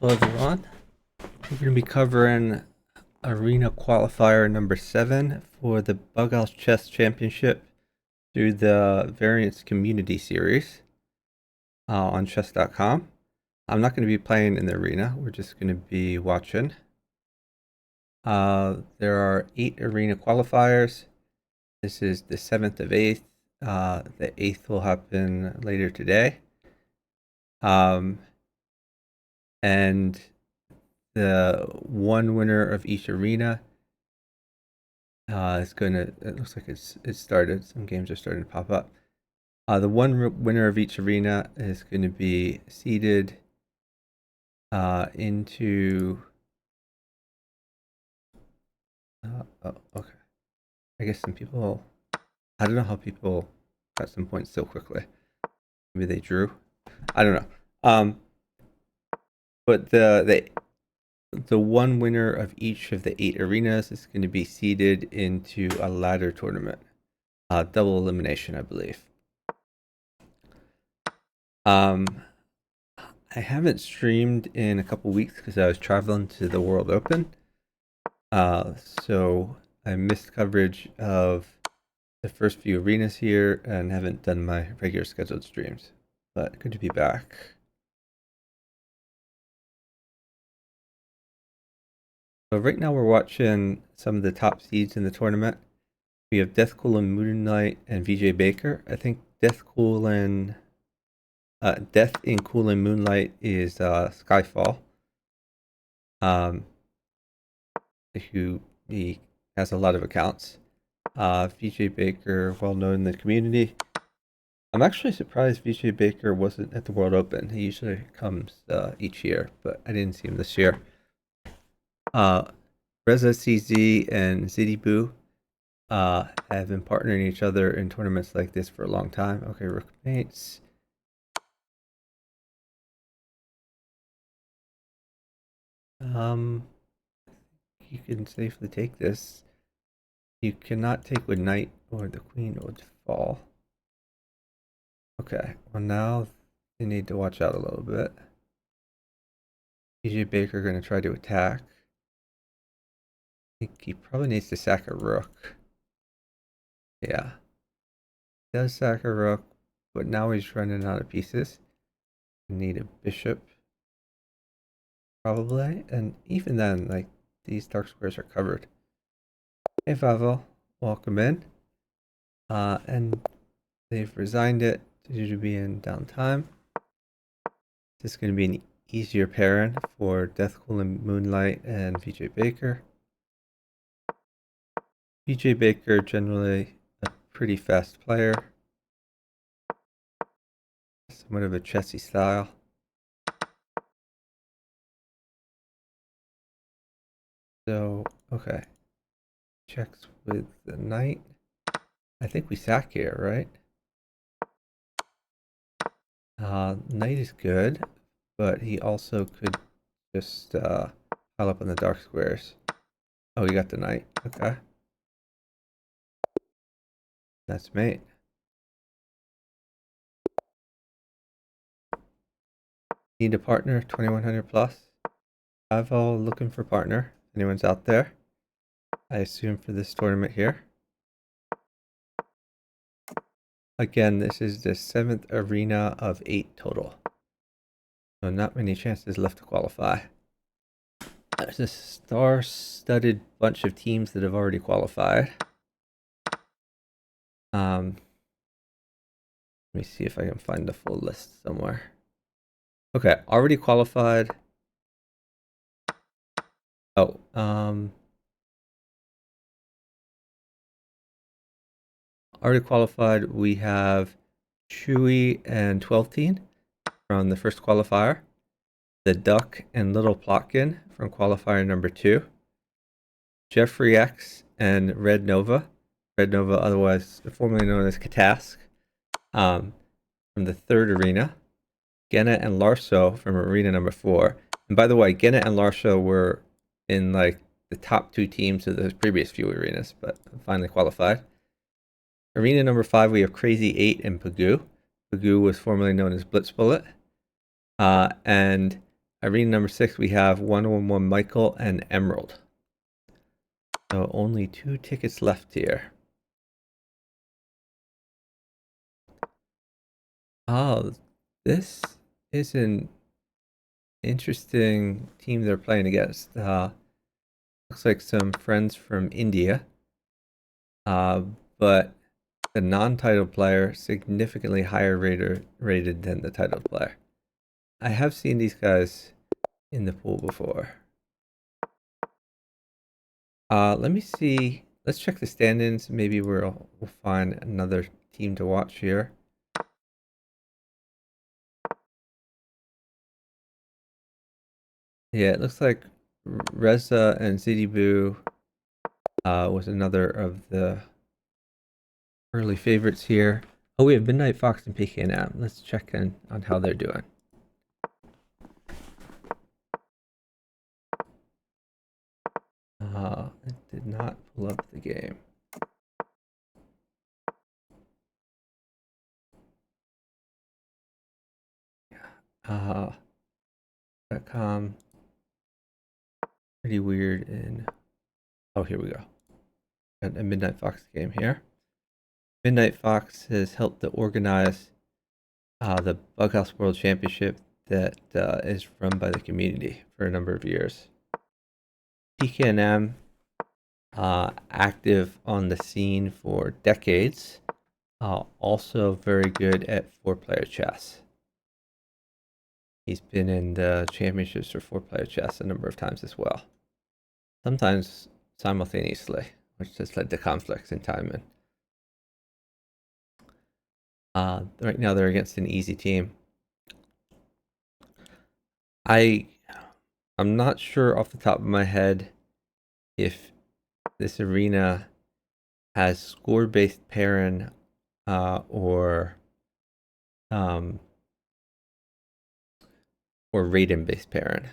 Hello everyone. We're going to be covering Arena Qualifier number 7 for the Bughouse Chess Championship through the Variants Community Series on chess.com. I'm not going to be playing in the arena. We're just going to be watching. There are 8 arena qualifiers. This is the 7th of 8th. The 8th will happen later today. And the one winner of each arena is going to, it looks like it started. Some games are starting to pop up. The one winner of each arena is going to be seeded into, oh, okay. I guess some people, I don't know how people got some points so quickly. Maybe they drew. I don't know. But the one winner of each of the 8 arenas is going to be seeded into a ladder tournament. Double elimination, I believe. I haven't streamed in a couple weeks because I was traveling to the World Open. So I missed coverage of the first few arenas here and haven't done my regular scheduled streams. But good to be back. So right now we're watching some of the top seeds in the tournament. We have Death Cool and Moonlight and VJ Baker. I think Death in Cool and Moonlight is Skyfall. He has a lot of accounts. VJ Baker, well known in the community. I'm actually surprised VJ Baker wasn't at the World Open. He usually comes each year, but I didn't see him this year. Reza CZ and Zidibu have been partnering each other in tournaments like this for a long time. Okay, Rook mates. You can safely take this. You cannot take with knight or the queen would fall. Okay, well now you need to watch out a little bit. VJ Baker going to try to attack. I think he probably needs to sack a rook. Yeah. He does sack a rook, but now he's running out of pieces. Need a bishop. Probably. And even then, like, these dark squares are covered. Hey, Favel. Welcome in. And they've resigned it due to be in downtime. This is going to be an easier pairing for Death Cool and Moonlight and VJ Baker. VJ Baker, generally a pretty fast player. Somewhat of a chessy style. So, okay. Checks with the knight. I think we sack here, right? Knight is good, but he also could just pile up on the dark squares. Oh, he got the knight. Okay. That's mate. Need a partner, 2100 plus. I've all looking for partner. Anyone's out there? I assume for this tournament here. Again, this is the 7th arena of 8 total. So not many chances left to qualify. There's a star-studded bunch of teams that have already qualified. Let me see if I can find the full list somewhere. Okay, already qualified. Oh, already qualified. We have Chewy and 12 Teen from the first qualifier. The Duck and Little Plotkin from qualifier number 2. Jeffrey X and Red Nova. Red Nova, otherwise formerly known as Katask, from the 3rd arena. Genna and Larso from arena number 4. And by the way, Genna and Larso were in like the top 2 teams of the previous few arenas, but finally qualified. Arena number 5, we have Crazy 8 and Pagoo. Pagoo was formerly known as Blitz Bullet. And arena number 6, we have 111 Michael and Emerald. So only 2 tickets left here. Oh, this is an interesting team they're playing against. Looks like some friends from India. But the non-title player significantly higher rated than the title player. I have seen these guys in the pool before. Let me see. Let's check the stand-ins. Maybe we'll find another team to watch here. Yeah, it looks like Reza and Zidibu was another of the early favorites here. Oh, we have Midnight Fox and PKM. Let's check in on how they're doing. It did not pull up the game. .com. Pretty weird in... Oh, here we go. Got a Midnight Fox game here. Midnight Fox has helped to organize the Bughouse World Championship that is run by the community for a number of years. PKM, active on the scene for decades, also very good at 4-player chess. He's been in the championships for 4-player chess a number of times as well. Sometimes simultaneously, which has led to conflicts in timing. Right now they're against an easy team. I'm not sure off the top of my head if this arena has score-based pairing or rating-based pairing.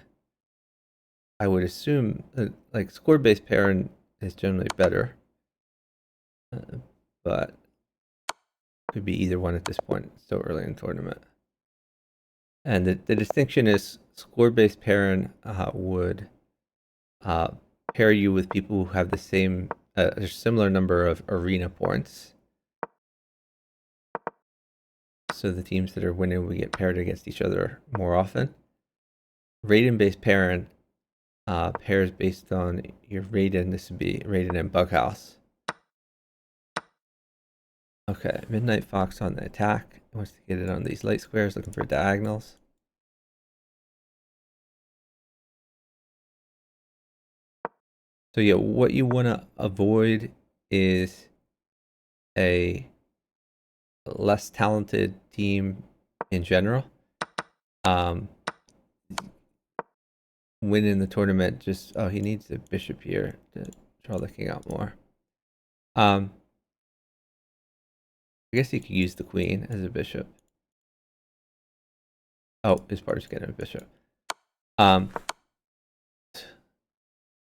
I would assume that, like, score-based pairing is generally better, but could be either one at this point. It's so early in the tournament. And the distinction is score-based pairing would pair you with people who have the same, a similar number of arena points. So the teams that are winning will get paired against each other more often. Rating-based pairing pairs based on your rating. This would be rating in Bughouse. Okay, Midnight Fox on the attack. Wants to get it on these light squares, looking for diagonals. So yeah, what you want to avoid is a less talented team in general. Winning the tournament, just, oh, he needs a bishop here to draw the king out more. I guess he could use the queen as a bishop. Oh, his partner's getting a bishop. But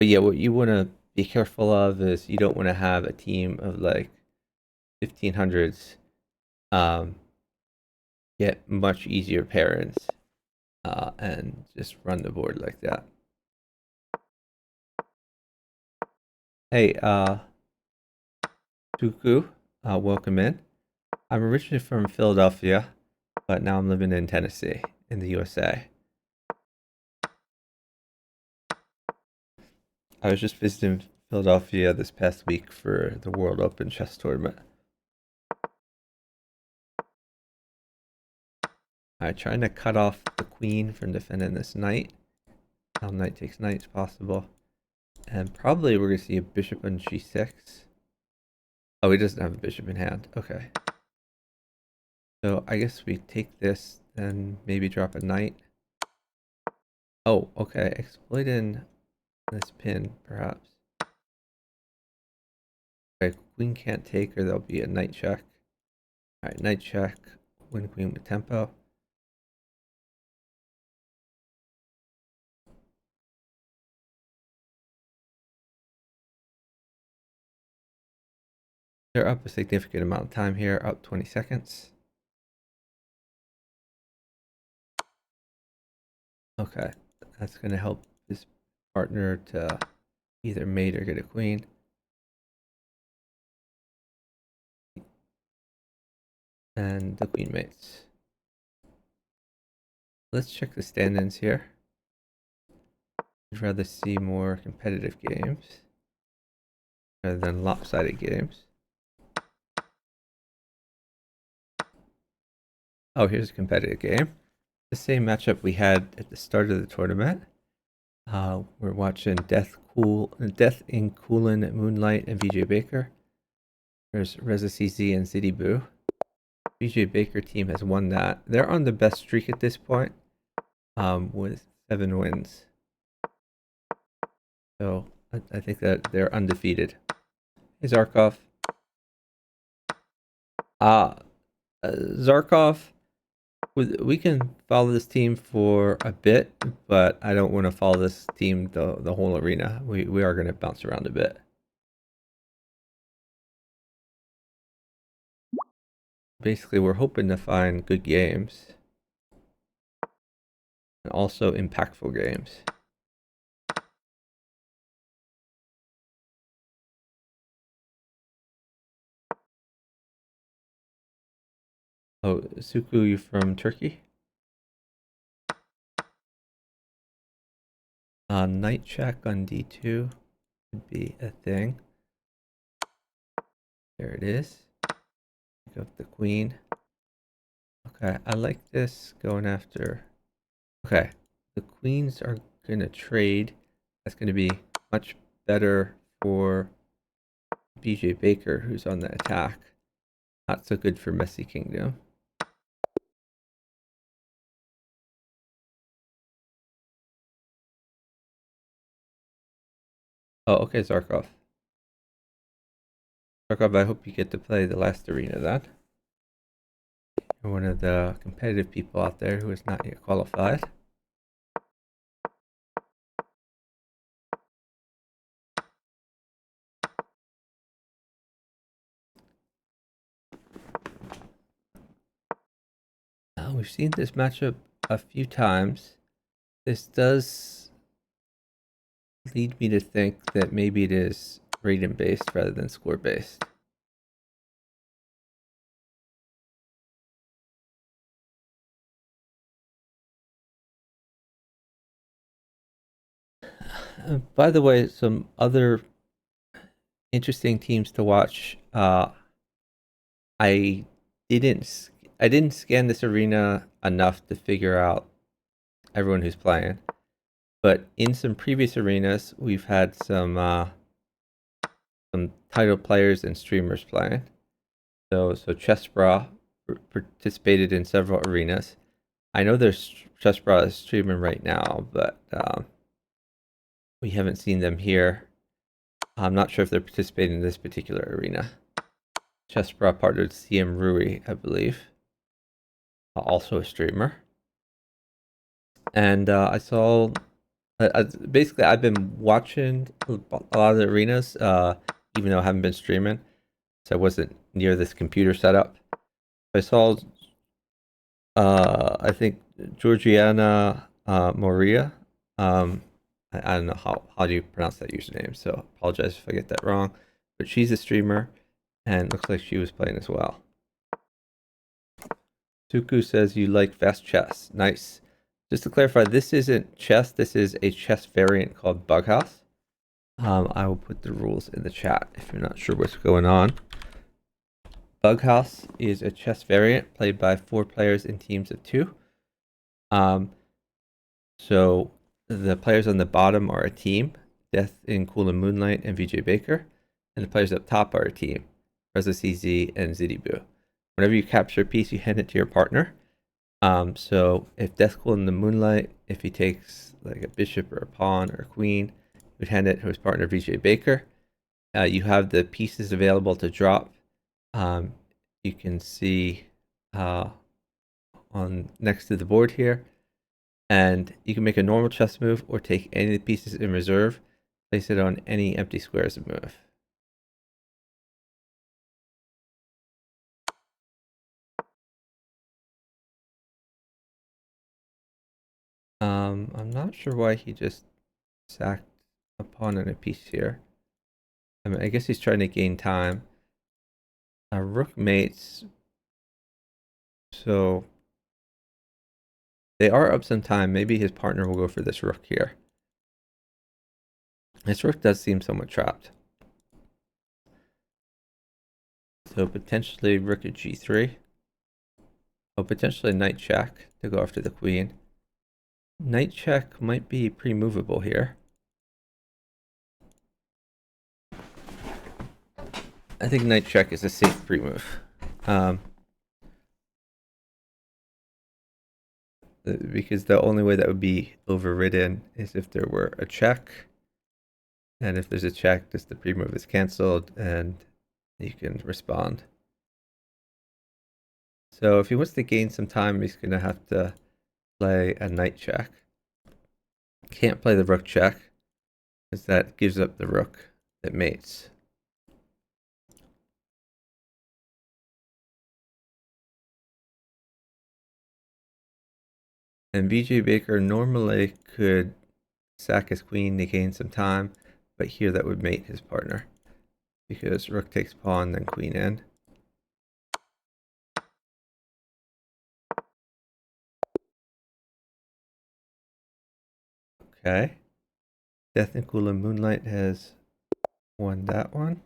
yeah, what you want to be careful of is you don't want to have a team of like 1500s get much easier pairings and just run the board like that. Hey, Tuku, welcome in. I'm originally from Philadelphia, but now I'm living in Tennessee, in the USA. I was just visiting Philadelphia this past week for the World Open Chess Tournament. Alright, trying to cut off the queen from defending this knight. How knight takes knight is possible. And probably we're going to see a bishop on g6. Oh, he doesn't have a bishop in hand. Okay. So I guess we take this, then maybe drop a knight. Oh, okay. Exploiting this pin, perhaps. Okay, queen can't take, or there'll be a knight check. Alright, knight check. Win queen with tempo. They're up a significant amount of time here, up 20 seconds. Okay. That's going to help his partner to either mate or get a queen. And the queen mates. Let's check the stand-ins here. I'd rather see more competitive games rather than lopsided games. Oh, here's a competitive game. The same matchup we had at the start of the tournament. We're watching Death in Coolin, Moonlight, and VJ Baker. There's Reza CZ and City Boo. VJ Baker team has won that. They're on the best streak at this point, with 7 wins. So I think that they're undefeated. Hey, Zarkov. Zarkov, we can follow this team for a bit, but I don't want to follow this team the whole arena. We are going to bounce around a bit. Basically, we're hoping to find good games and also impactful games. Oh, Suku, you from Turkey? Knight check on d2 would be a thing. There it is. Pick up the queen. Okay, I like this going after. Okay, the queens are going to trade. That's going to be much better for BJ Baker, who's on the attack. Not so good for Messy Kingdom. Oh, okay, Zarkov. Zarkov, I hope you get to play the last arena then. You're one of the competitive people out there who is not yet qualified. We've seen this matchup a few times. This does lead me to think that maybe it is rating based rather than score based. By the way, some other interesting teams to watch. I didn't scan this arena enough to figure out everyone who's playing, but in some previous arenas, we've had some title players and streamers playing. So Chessbra participated in several arenas. I know there's Chessbra is streaming right now, but we haven't seen them here. I'm not sure if they're participating in this particular arena. Chessbra partnered CM Rui, I believe, also a streamer. And I saw, basically, I've been watching a lot of the arenas, even though I haven't been streaming, so I wasn't near this computer setup. I saw, I think Georgiana Moria. I don't know how do you pronounce that username, so apologize if I get that wrong. But she's a streamer, and looks like she was playing as well. Suku says you like fast chess. Nice. Just to clarify, this isn't chess. This is a chess variant called Bughouse. I will put the rules in the chat if you're not sure what's going on. Bughouse is a chess variant played by 4 players in teams of 2. So the players on the bottom are a team, Death in Cool and Moonlight and VJ Baker, and the players up top are a team, Reza CZ and Zidibu. Whenever you capture a piece, you hand it to your partner. So if Death Cool in the Moonlight, if he takes like a bishop or a pawn or a queen, you would hand it to his partner VJ Baker. You have the pieces available to drop. You can see on next to the board here. And you can make a normal chess move or take any of the pieces in reserve, place it on any empty square as a move. I'm not sure why he just sacked a pawn and a piece here. I mean, I guess he's trying to gain time. Rook mates, so they are up some time. Maybe his partner will go for this rook here. This rook does seem somewhat trapped. So potentially rook at g3. Oh, potentially knight check to go after the queen. Knight check might be pre-movable here. I think knight check is a safe pre-move. Because the only way that would be overridden is if there were a check. And if there's a check, just the pre-move is canceled and you can respond. So if he wants to gain some time, he's going to have to play a knight check. Can't play the rook check because that gives up the rook that mates. And BJ Baker normally could sack his queen to gain some time, but here that would mate his partner because rook takes pawn, then queen in. Okay. Death and Cool and Moonlight has won that one.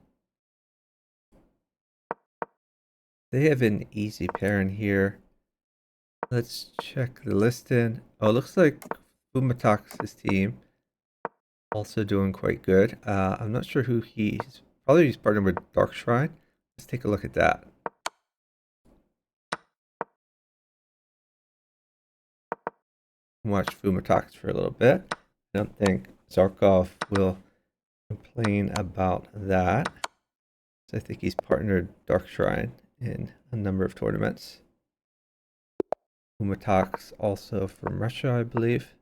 They have an easy pair in here. Let's check the listing. Oh, it looks like Fumatox's team also doing quite good. I'm not sure who he's partnered with Dark Shrine. Let's take a look at that. Watch Fumatox for a little bit. I don't think Zarkov will complain about that. So I think he's partnered Dark Shrine in a number of tournaments. Fumatox also from Russia, I believe.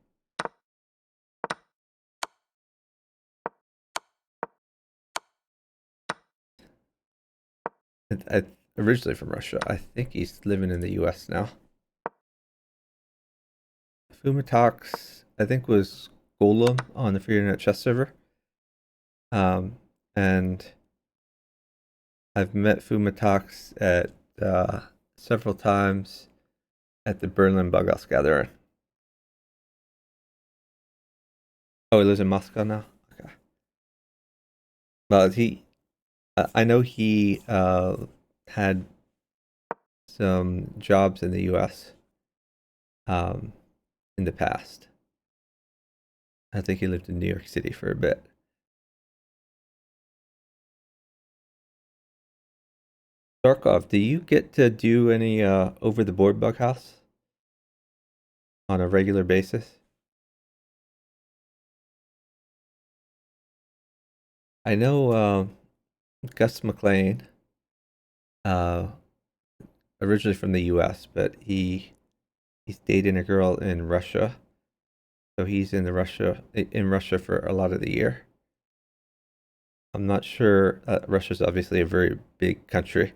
Originally from Russia. I think he's living in the US now. Fumatox, I think, was Golem on the Free Internet Chess server. And I've met Fumatox at several times at the Berlin Bughouse gathering. Oh, he lives in Moscow now? Okay. Well, I know he had some jobs in the US in the past. I think he lived in New York City for a bit. Darkov, do you get to do any over the board Bughouse on a regular basis? I know Gus McLean, originally from the US, but he's dating a girl in Russia. So he's in Russia for a lot of the year. I'm not sure. Russia's obviously a very big country.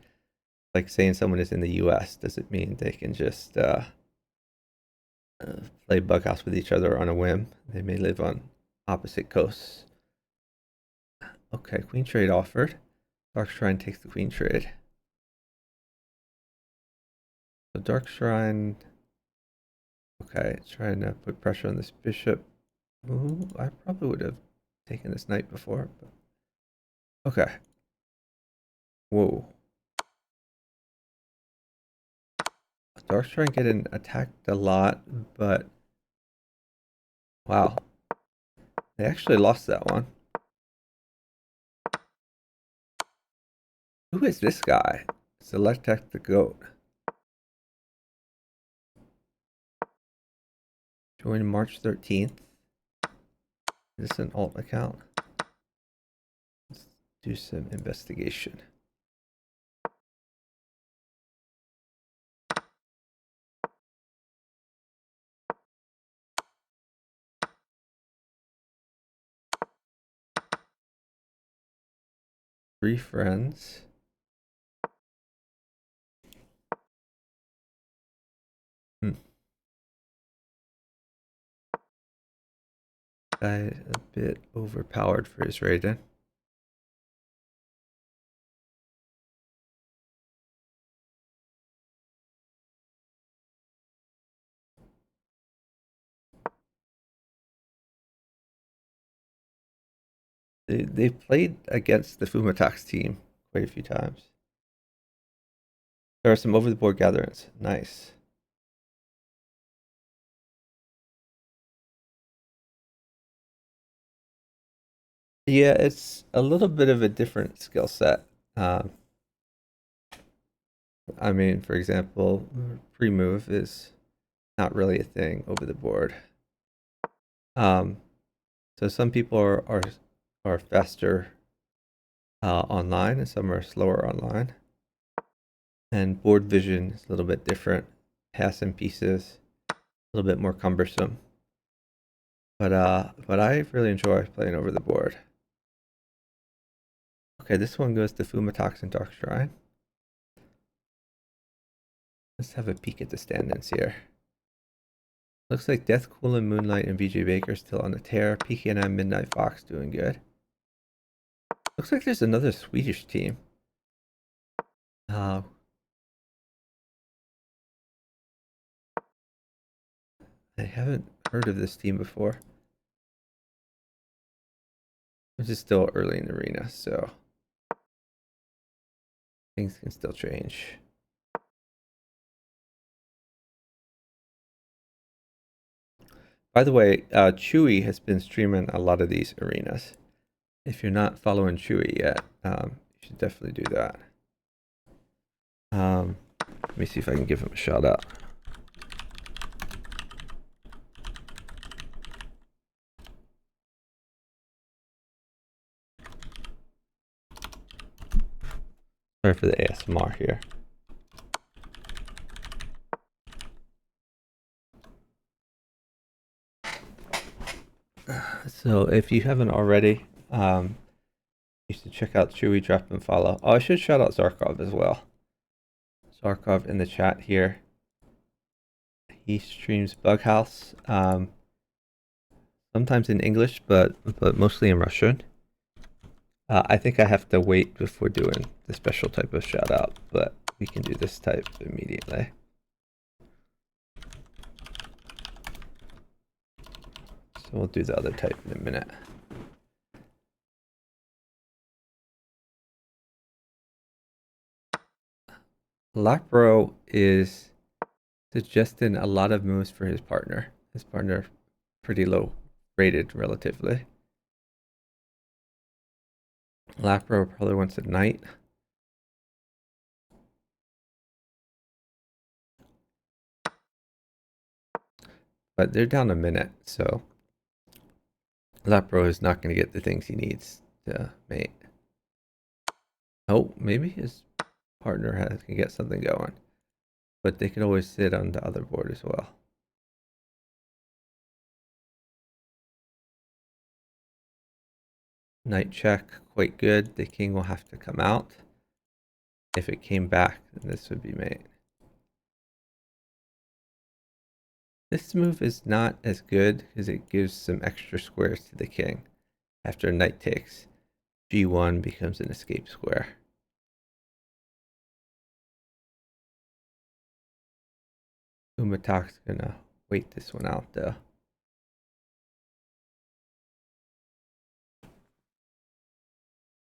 Like saying someone is in the US doesn't mean they can just play Bughouse with each other on a whim. They may live on opposite coasts. Okay, queen trade offered. Dark Shrine takes the queen trade. So Dark Shrine, okay, trying to put pressure on this bishop. Ooh, I probably would have taken this knight before, but okay. Whoa. Dark Shrine getting attacked a lot, but wow. They actually lost that one. Who is this guy? Select the goat. Join March 13th. Is this an alt account? Let's do some investigation. Three friends. guy is a bit overpowered for his rating. They played against the Fumatax team quite a few times. There are some over-the-board gatherings. Nice. Yeah, it's a little bit of a different skill set. I mean, for example, pre-move is not really a thing over the board. So some people are faster online, and some are slower online. And board vision is a little bit different. Passing pieces, a little bit more cumbersome. But I really enjoy playing over the board. Okay, this one goes to Fumatax and Dark Shrine. Let's have a peek at the stand-ins here. Looks like Death, Cool, and Moonlight and BJ Baker still on the tear. PKNM, Midnight Fox doing good. Looks like there's another Swedish team. I haven't heard of this team before. Which is still early in the arena, so things can still change. By the way, Chewy has been streaming a lot of these arenas. If you're not following Chewy yet, you should definitely do that. Let me see if I can give him a shout out. Sorry for the ASMR here. So if you haven't already, you should check out Chewy, drop and follow. Oh, I should shout out Zarkov as well. Zarkov in the chat here. He streams Bughouse, sometimes in English, but mostly in Russian. I think I have to wait before doing the special type of shout out, but we can do this type immediately. So we'll do the other type in a minute. Lapro is suggesting a lot of moves for his partner. His partner pretty low rated relatively. Lapro probably wants a knight. But they're down a minute, so Lapro is not going to get the things he needs to mate. Oh, maybe his partner can get something going. But they could always sit on the other board as well. Knight check, quite good. The king will have to come out. If it came back, then this would be mate. This move is not as good because it gives some extra squares to the king. After knight takes, g1 becomes an escape square. Umatak's gonna wait this one out though.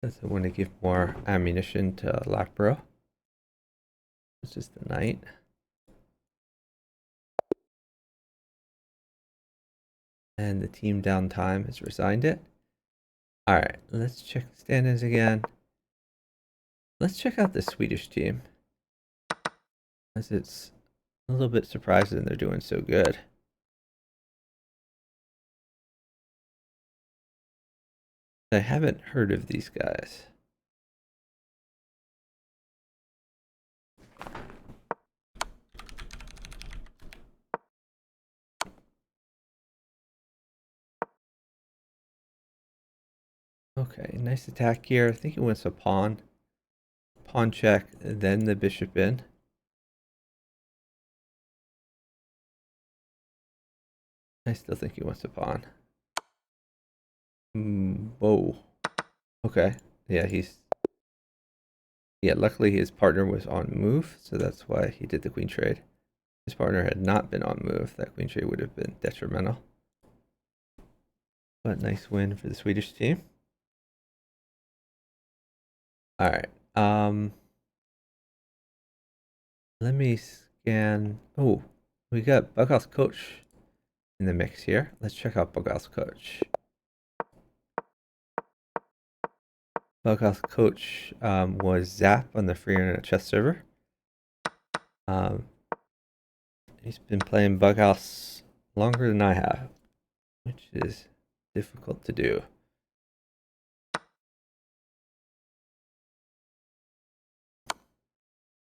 Doesn't want to give more ammunition to Lapro. It's just the knight. And the team downtime has resigned it. Alright, let's check the stand-ins again. Let's check out the Swedish team. As it's a little bit surprising they're doing so good. I haven't heard of these guys. Okay, nice attack here. I think it wants a pawn. Pawn check, then the bishop in. I still think he wants a pawn. Whoa. Okay. Yeah, luckily his partner was on move, so that's why he did the queen trade. If his partner had not been on move, that queen trade would have been detrimental. But nice win for the Swedish team. All right. Let me scan. Oh, we got Bughouse Coach in the mix here. Let's check out Bughouse Coach. Bughouse Coach was Zap on the free internet chess server. He's been playing Bughouse longer than I have, which is difficult to do.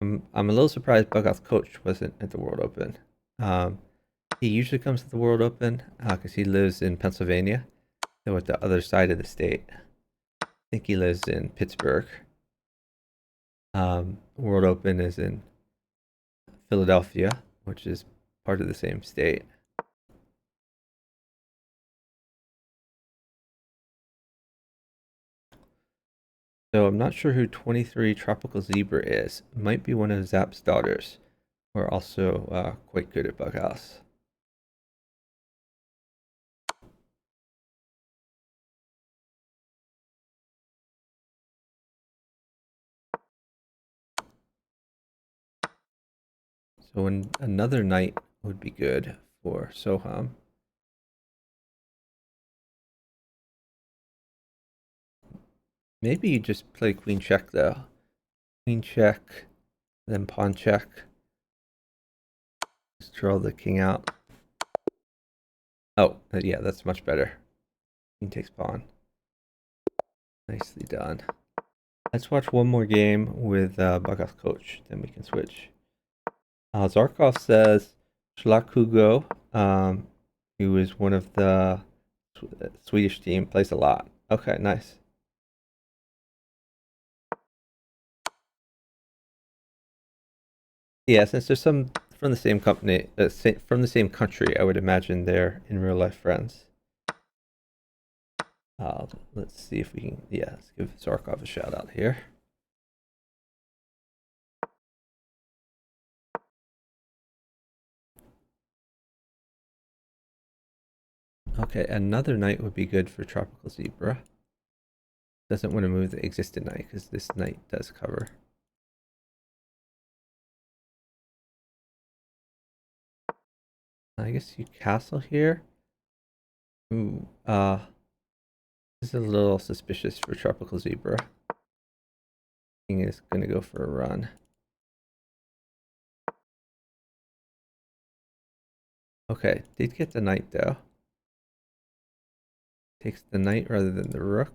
I'm a little surprised Bughouse Coach wasn't at the World Open. He usually comes to the World Open because he lives in Pennsylvania, so at the other side of the state. I think he lives in Pittsburgh. World Open is in Philadelphia, which is part of the same state. So I'm not sure who 23 Tropical Zebra is. Might be one of Zap's daughters, who are also quite good at Bughouse. So another knight would be good for Soham. Maybe you just play queen check though. Queen check, then pawn check. Just draw the king out. Oh, yeah, that's much better. King takes pawn. Nicely done. Let's watch one more game with Bughouse Coach, then we can switch. Zarkov says Shlak Hugo, who is one of the Swedish team, plays a lot. Okay, nice. Yeah, since there's some from the same company, from the same country, I would imagine they're in real life friends. Let's see if we can, yeah, let's give Zarkov a shout out here. Okay, another knight would be good for Tropical Zebra. Doesn't want to move the existing knight because this knight does cover. I guess you castle here. Ooh, this is a little suspicious for Tropical Zebra. King is going to go for a run. Okay, did get the knight though. Takes the knight rather than the rook.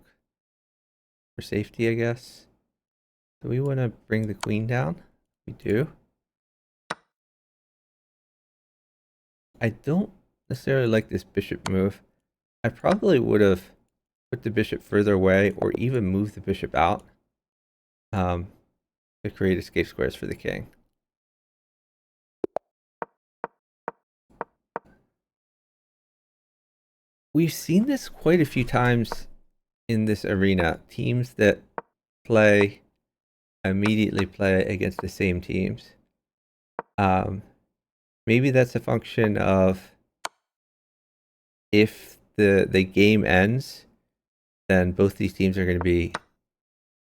For safety, I guess. Do we want to bring the queen down? We do. I don't necessarily like this bishop move. I probably would have put the bishop further away or even moved the bishop out to create escape squares for the king. We've seen this quite a few times in this arena. Teams that immediately play against the same teams. Maybe that's a function of if the game ends, then both these teams are going to be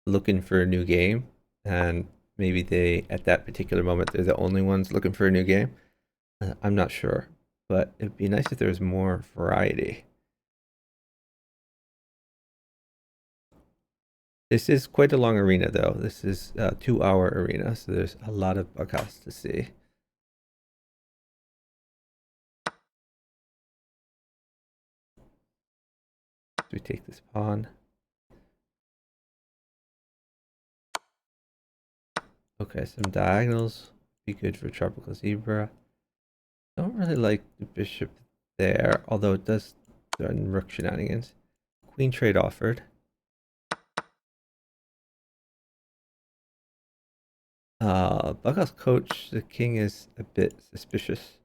looking for a new game, and maybe they at that particular moment they're the only ones looking for a new game. I'm not sure, but it'd be nice if there was more variety. This is quite a long arena though. This is a 2-hour arena, so there's a lot of Bughouse to see. So we take this pawn. Okay, some diagonals be good for Tropical Zebra. Don't really like the bishop there, although it does threaten rook shenanigans. Queen trade offered. Bughouse Coach, the king is a bit suspicious.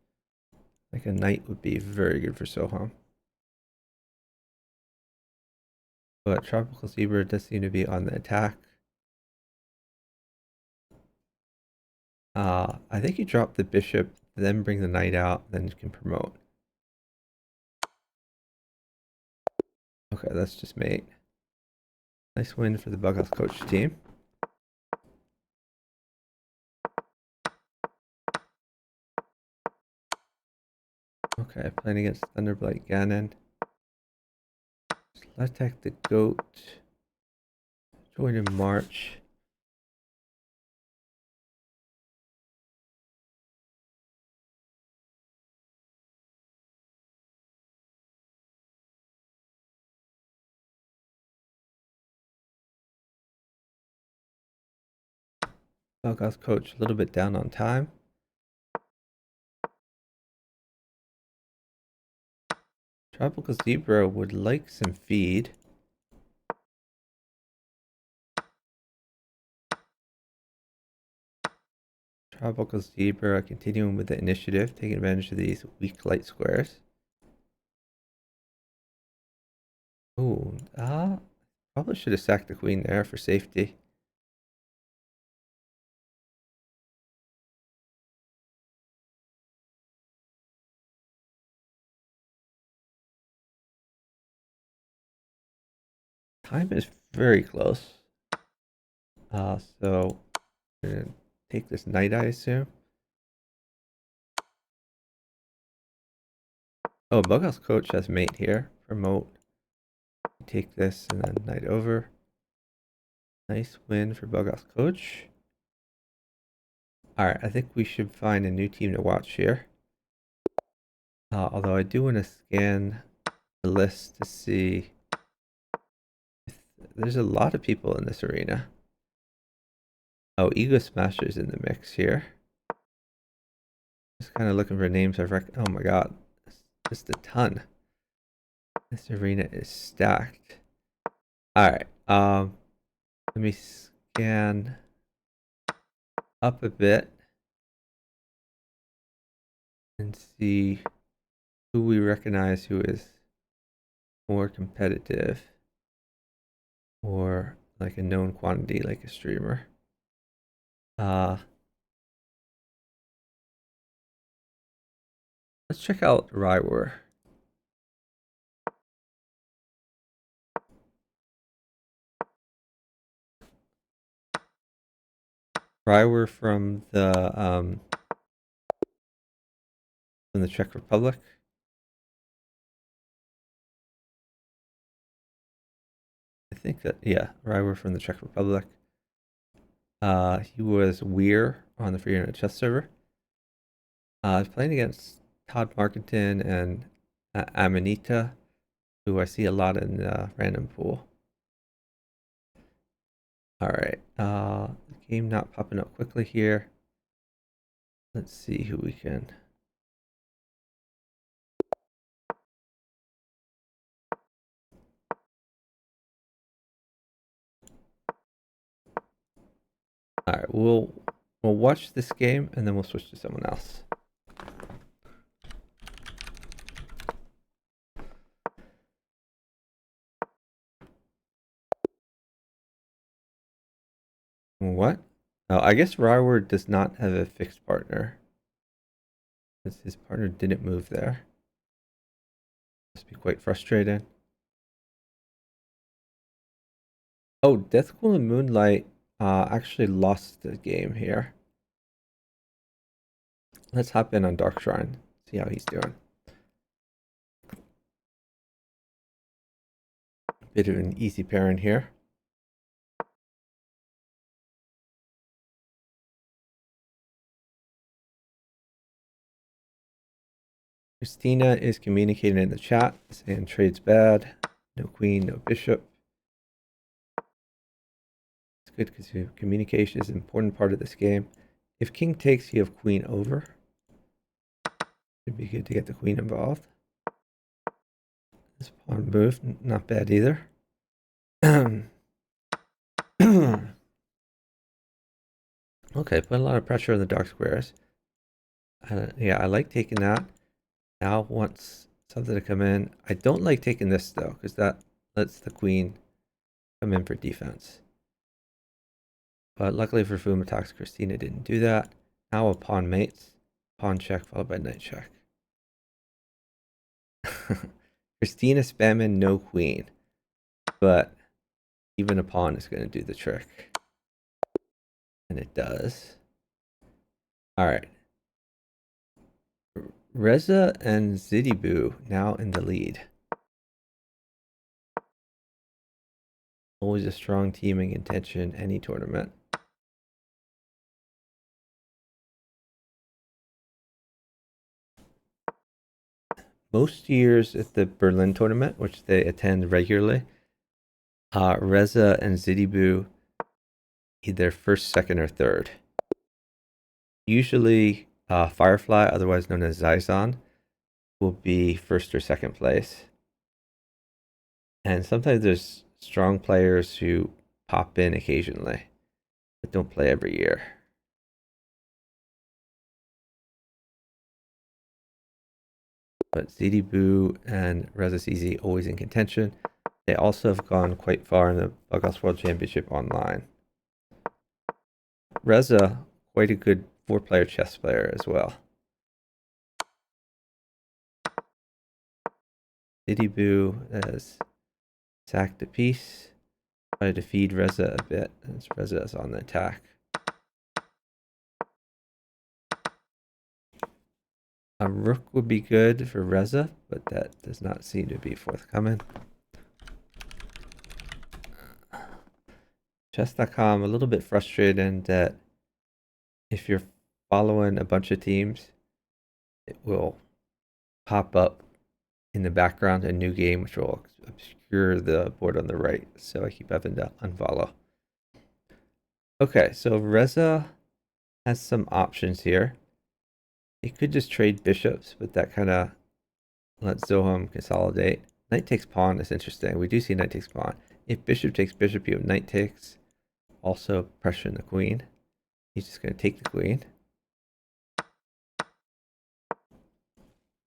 Like a knight would be very good for Soham. But Tropical Zebra does seem to be on the attack. I think you drop the bishop, then bring the knight out, then you can promote. Okay, that's just mate. Nice win for the Bughouse coach team. Okay, playing against Thunderblight Ganon. Let's attack the goat. Join in March. Bughouse coach a little bit down on time. Tropical Zebra would like some feed. Tropical Zebra continuing with the initiative, taking advantage of these weak light squares. Ooh, probably should have sacked the queen there for safety. Time is very close. So we're gonna take this knight, I assume. Oh, Bughouse coach has mate here. Promote. Take this and then knight over. Nice win for Bughouse coach. Alright, I think we should find a new team to watch here. Although I do want to scan the list to see if there's a lot of people in this arena. Oh, Ego Smasher's in the mix here. Just kind of looking for names I've oh my god, just a ton. This arena is stacked. Alright, let me scan up a bit and see who we recognize who is more competitive or like a known quantity, like a streamer. Let's check out Rywar. Rywar from the Czech Republic. I think that, yeah, Rywar from the Czech Republic. He was Weir on the Free Internet Chess server. I was playing against Todd Markington and Amanita, who I see a lot in the random pool. Alright, game not popping up quickly here. Let's see who we can. Alright, we'll watch this game and then we'll switch to someone else. What? Oh, I guess Ryward does not have a fixed partner. Because his partner didn't move there. Must be quite frustrating. Oh, Death Cool and Moonlight actually lost the game here. Let's hop in on Dark Shrine, see how he's doing. Bit of an easy pairing here. Christina is communicating in the chat, saying trade's bad, no queen, no bishop. It's good because communication is an important part of this game. If king takes, you have queen over. It'd be good to get the queen involved. This pawn move, not bad either. Okay, put a lot of pressure on the dark squares. Yeah, I like taking that. Now wants something to come in. I don't like taking this though, because that lets the queen come in for defense. But luckily for Fumatox, Christina didn't do that. Now a pawn mates. Pawn check followed by knight check. Christina spamming no queen. But even a pawn is going to do the trick. And it does. Alright. Reza and Zidibu now in the lead. Always a strong teaming intention any tournament. Most years at the Berlin tournament, which they attend regularly, Reza and Zidibu either first, second, or third. Usually Firefly, otherwise known as Zaizan, will be first or second place. And sometimes there's strong players who pop in occasionally, but don't play every year. But Zidibu and Reza CZ always in contention. They also have gone quite far in the Bughouse World Championship online. Reza, quite a good 4-player chess player as well. Zidibu has sacked a piece. Try to feed Reza a bit as Reza is on the attack. A rook would be good for Reza, but that does not seem to be forthcoming. Chess.com, a little bit frustrated that if you're following a bunch of teams, it will pop up in the background a new game, which will obscure the board on the right. So I keep having to unfollow. Okay, so Reza has some options here. He could just trade bishops, but that kind of lets Zoham consolidate. Knight takes pawn is interesting. We do see knight takes pawn. If bishop takes bishop, you have knight takes. Also pressuring the queen. He's just going to take the queen.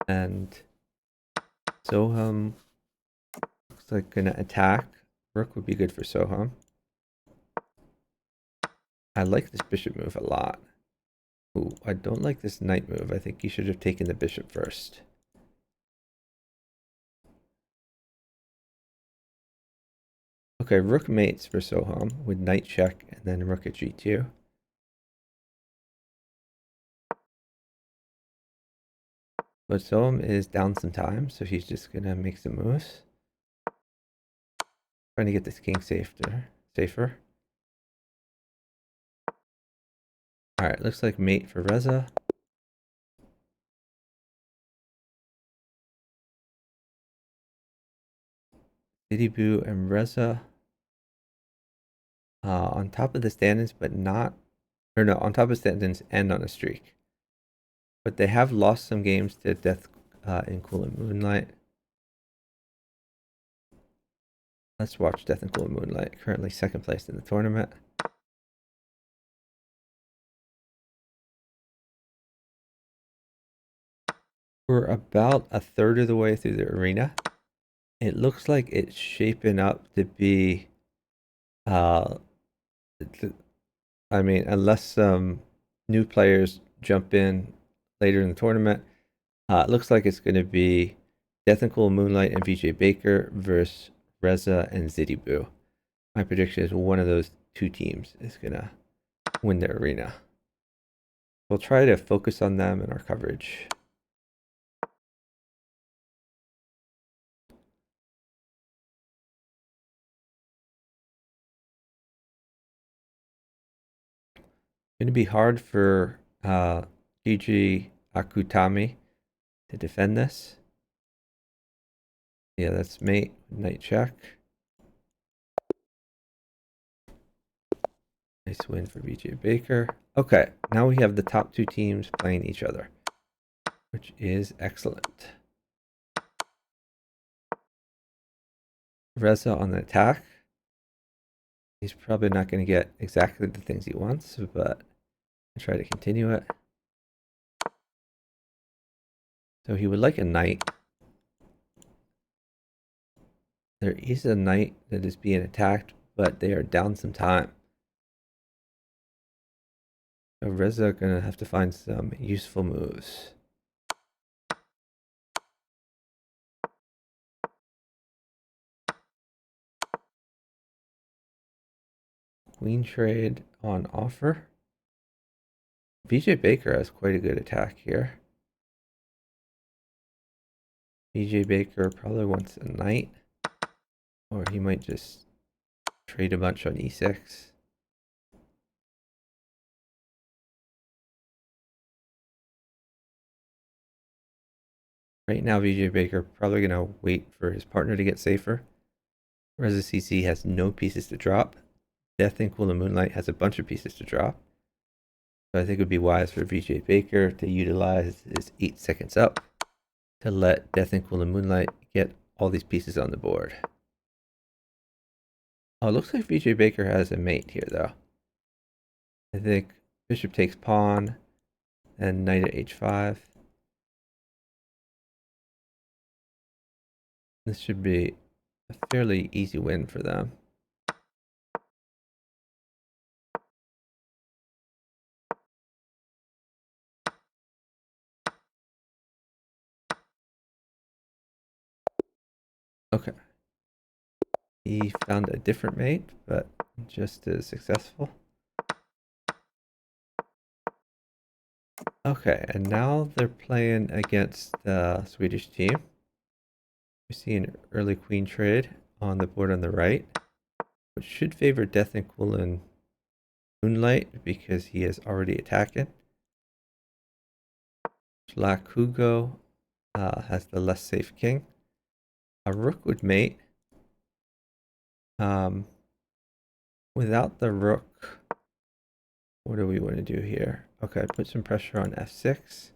And Zoham looks like going to attack. Rook would be good for Soham. I like this bishop move a lot. Ooh, I don't like this knight move. I think he should have taken the bishop first. Okay, rook mates for Soham with knight check and then rook at g2. But Soham is down some time, so he's just going to make some moves. Trying to get this king safer. Alright, looks like mate for Reza. Zidibu and Reza on top of the standings, but not, or no, on top of standings and on a streak. But they have lost some games to Death in Cool and Moonlight. Let's watch Death and Cool and Moonlight, currently second place in the tournament. We're about a third of the way through the arena. It looks like it's shaping up to be, I mean, unless some new players jump in later in the tournament, it looks like it's going to be Death and Cool Moonlight and VJ Baker versus Reza and Zidibu. My prediction is one of those two teams is going to win the arena. We'll try to focus on them in our coverage. Going to be hard for Gigi Akutami to defend this. Yeah, that's mate, knight check. Nice win for VJ Baker. Okay, now we have the top two teams playing each other, which is excellent. Reza on the attack. He's probably not going to get exactly the things he wants, but I'll try to continue it. So he would like a knight. There is a knight that is being attacked but they are down some time. So Reza gonna have to find some useful moves. Queen trade on offer. BJ Baker has quite a good attack here. BJ Baker probably wants a knight, or he might just trade a bunch on e6. Right now, BJ Baker probably gonna wait for his partner to get safer. Reza CC has no pieces to drop. Death and Cool and Moonlight has a bunch of pieces to drop. So I think it would be wise for BJ Baker to utilize his 8 seconds up to let Death and Cool and Moonlight get all these pieces on the board. Oh, it looks like BJ Baker has a mate here, though. I think bishop takes pawn and knight at h5. This should be a fairly easy win for them. Okay. He found a different mate, but just as successful. Okay, and now they're playing against the Swedish team. We see an early queen trade on the board on the right, which should favor Death and Cool and Moonlight because he is already attacking. Black Hugo has the less safe king. A rook would mate. Without the rook, what do we want to do here? Okay, put some pressure on f6.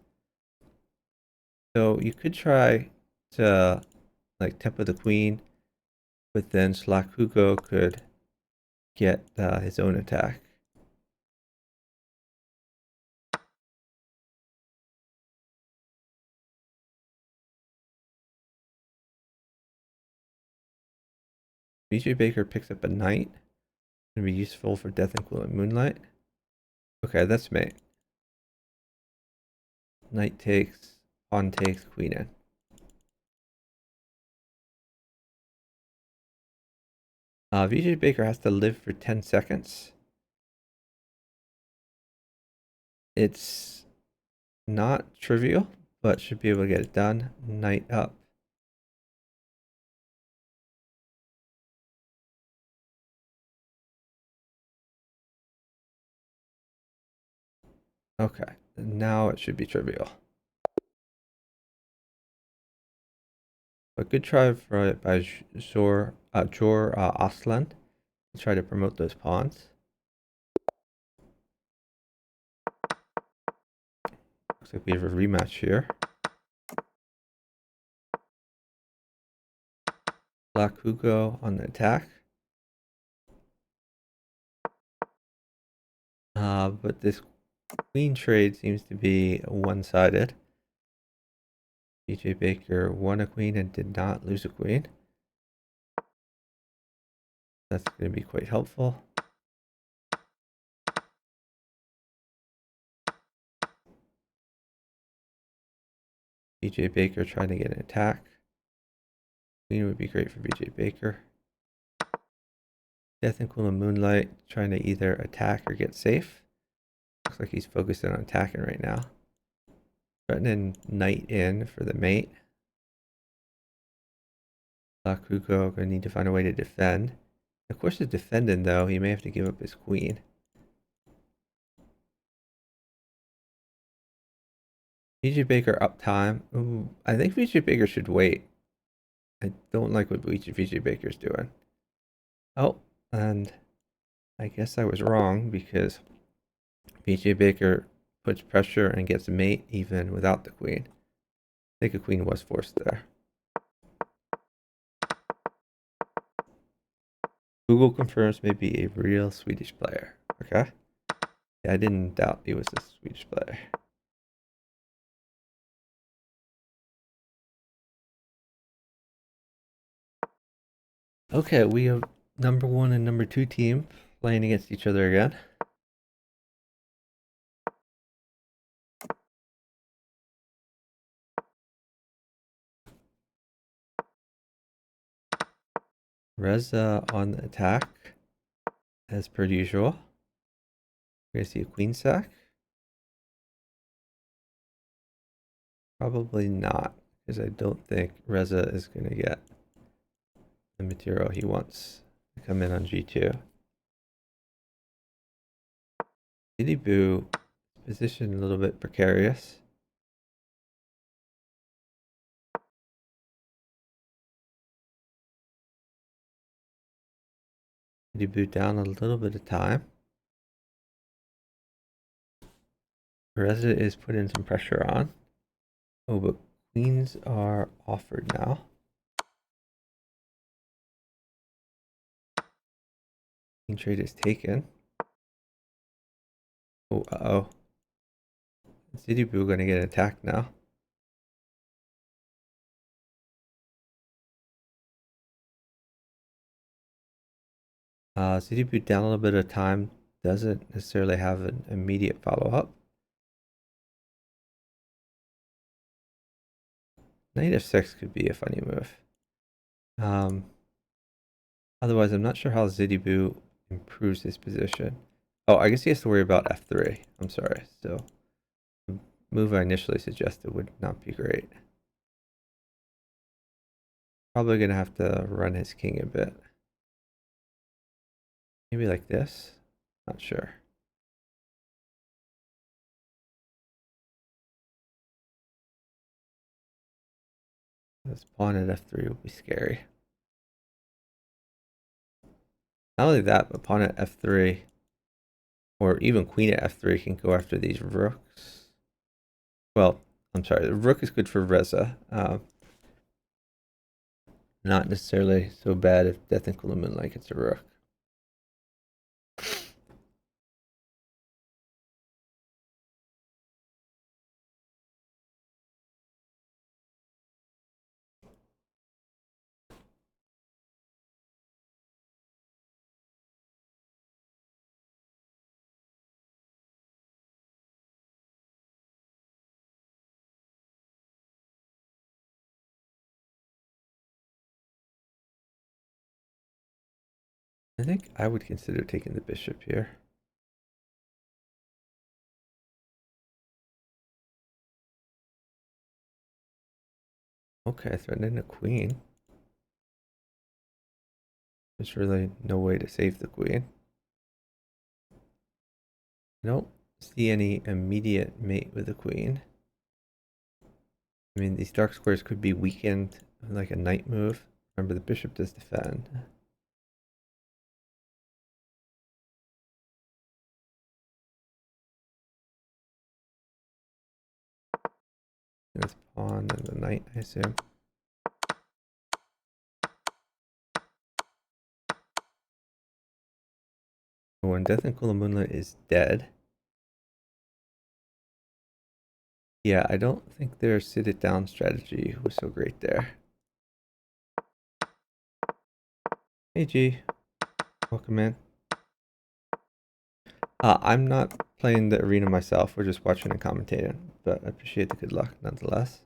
So you could try to like tempo the queen, but then Slack Hugo could get his own attack. BJ Baker picks up a knight. Gonna be useful for Death and Cool and Moonlight. Okay, that's mate. Knight takes, pawn takes, queen in. VJ Baker has to live for 10 seconds. It's not trivial, but should be able to get it done. Knight up. Okay, now it should be trivial. A good try by Jor Aslan to try to promote those pawns. Looks like we have a rematch here. Black Hugo on the attack. But this queen trade seems to be one-sided. BJ Baker won a queen and did not lose a queen. That's going to be quite helpful. BJ Baker trying to get an attack. Queen would be great for BJ Baker. Death and Cool and Moonlight trying to either attack or get safe. Looks like he's focusing on attacking right now. Threatening knight in for the mate. Black Hugo gonna need to find a way to defend. Of course, he's defending though. He may have to give up his queen. BJ Baker up time. Ooh, I think BJ Baker should wait. I don't like what BJ Baker's doing. Oh, and I guess I was wrong because BJ Baker puts pressure and gets a mate even without the queen. I think a queen was forced there. Google confirms maybe a real Swedish player. Okay. Yeah, I didn't doubt he was a Swedish player. Okay, we have Number 1 and number 2 team playing against each other again. Reza on the attack, as per usual. We're going to see a queen sack. Probably not, because I don't think Reza is going to get the material he wants to come in on g2. Boo position a little bit precarious. Boo down a little bit of time. Reza is putting some pressure on. Oh, but queens are offered now. Queen trade is taken. Oh, uh-oh. Boo gonna get attacked now. Boo down a little bit of time. Doesn't necessarily have an immediate follow-up. Knight f6 could be a funny move. Otherwise, I'm not sure how Boo improves his position. Oh, I guess he has to worry about f3. I'm sorry. So the move I initially suggested would not be great. Probably going to have to run his king a bit. Maybe like this. Not sure. This pawn at f3 would be scary. Not only that, but pawn at f3 or even queen at f3 can go after these rooks. Well, I'm sorry, the rook is good for Reza. Not necessarily so bad if death and Kuluman like it's a rook. I think I would consider taking the bishop here. Okay, threatening a queen. There's really no way to save the queen. I don't see any immediate mate with the queen. I mean, these dark squares could be weakened like a knight move. Remember, the bishop does defend. This pawn and the knight, I assume. When Death and Kulamunla is dead. Yeah, I don't think their sit it down strategy was so great there. Hey G, welcome in. I'm not playing the arena myself, we're just watching and commentating, but I appreciate the good luck nonetheless.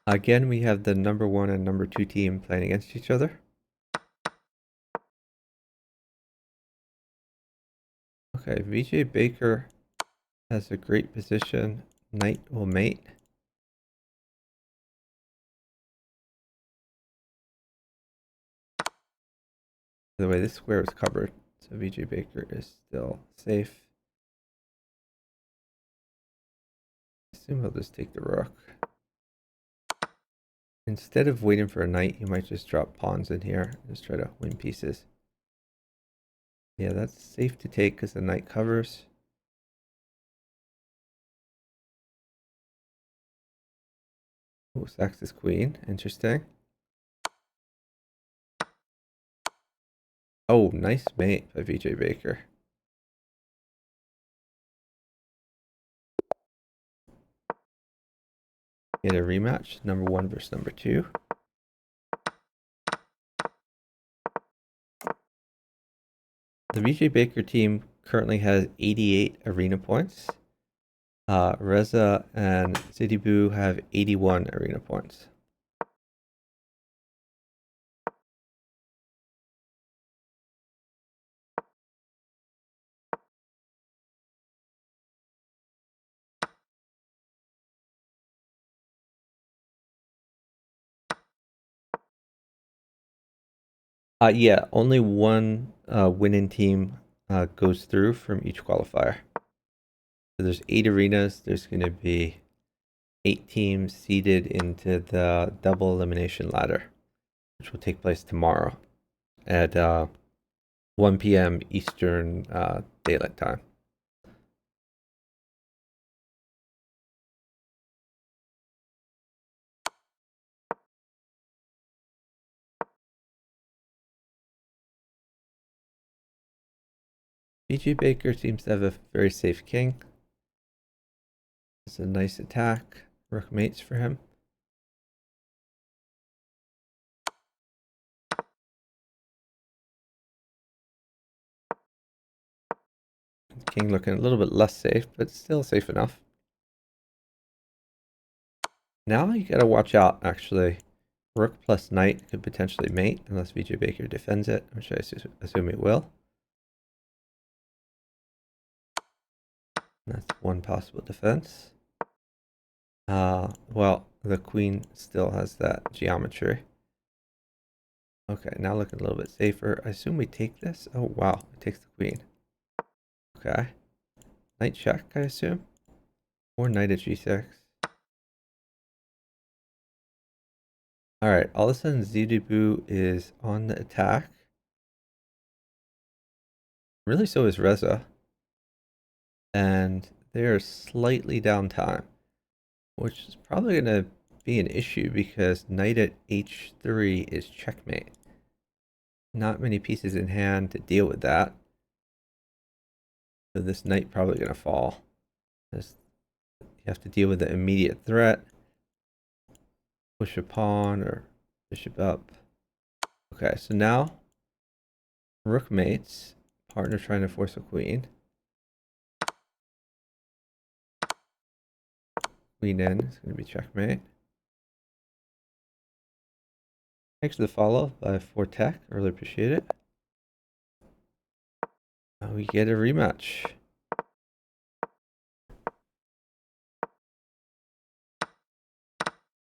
Again, we have the number 1 and number 2 team playing against each other. Okay, VJ Baker has a great position. Knight will mate. By the way, this square was covered, so VJ Baker is still safe. I assume he'll just take the rook. Instead of waiting for a knight, you might just drop pawns in here. Just try to win pieces. Yeah, that's safe to take because the knight covers. Oh, sacks his queen. Interesting. Oh, nice mate by VJ Baker. Get a rematch, number 1 versus number 2. The VJ Baker team currently has 88 arena points. Reza and Zidibu have 81 arena points. Yeah, only one winning team goes through from each qualifier. So there's 8 arenas. There's going to be 8 teams seeded into the double elimination ladder, which will take place tomorrow at 1 p.m. Eastern Daylight Time. BG Baker seems to have a very safe king. It's a nice attack. Rook mates for him. King looking a little bit less safe, but still safe enough. Now you gotta watch out, actually. Rook plus knight could potentially mate, unless VJ Baker defends it, which I assume it will. That's one possible defense. Well, the queen still has that geometry. Okay, now looking a little bit safer. I assume we take this. Oh, wow. It takes the queen. Okay. Knight check, I assume. Or knight at g6. Alright, all of a sudden Zidibu is on the attack. Really, so is Reza. And they're slightly down time, which is probably going to be an issue because knight at h3 is checkmate. Not many pieces in hand to deal with that. So this knight probably going to fall. You have to deal with the immediate threat. Push a pawn or bishop up. Okay, so now rook mates. Partner trying to force a queen. Queen in is going to be checkmate. Thanks for the follow by Fortech. Really appreciate it. Now we get a rematch.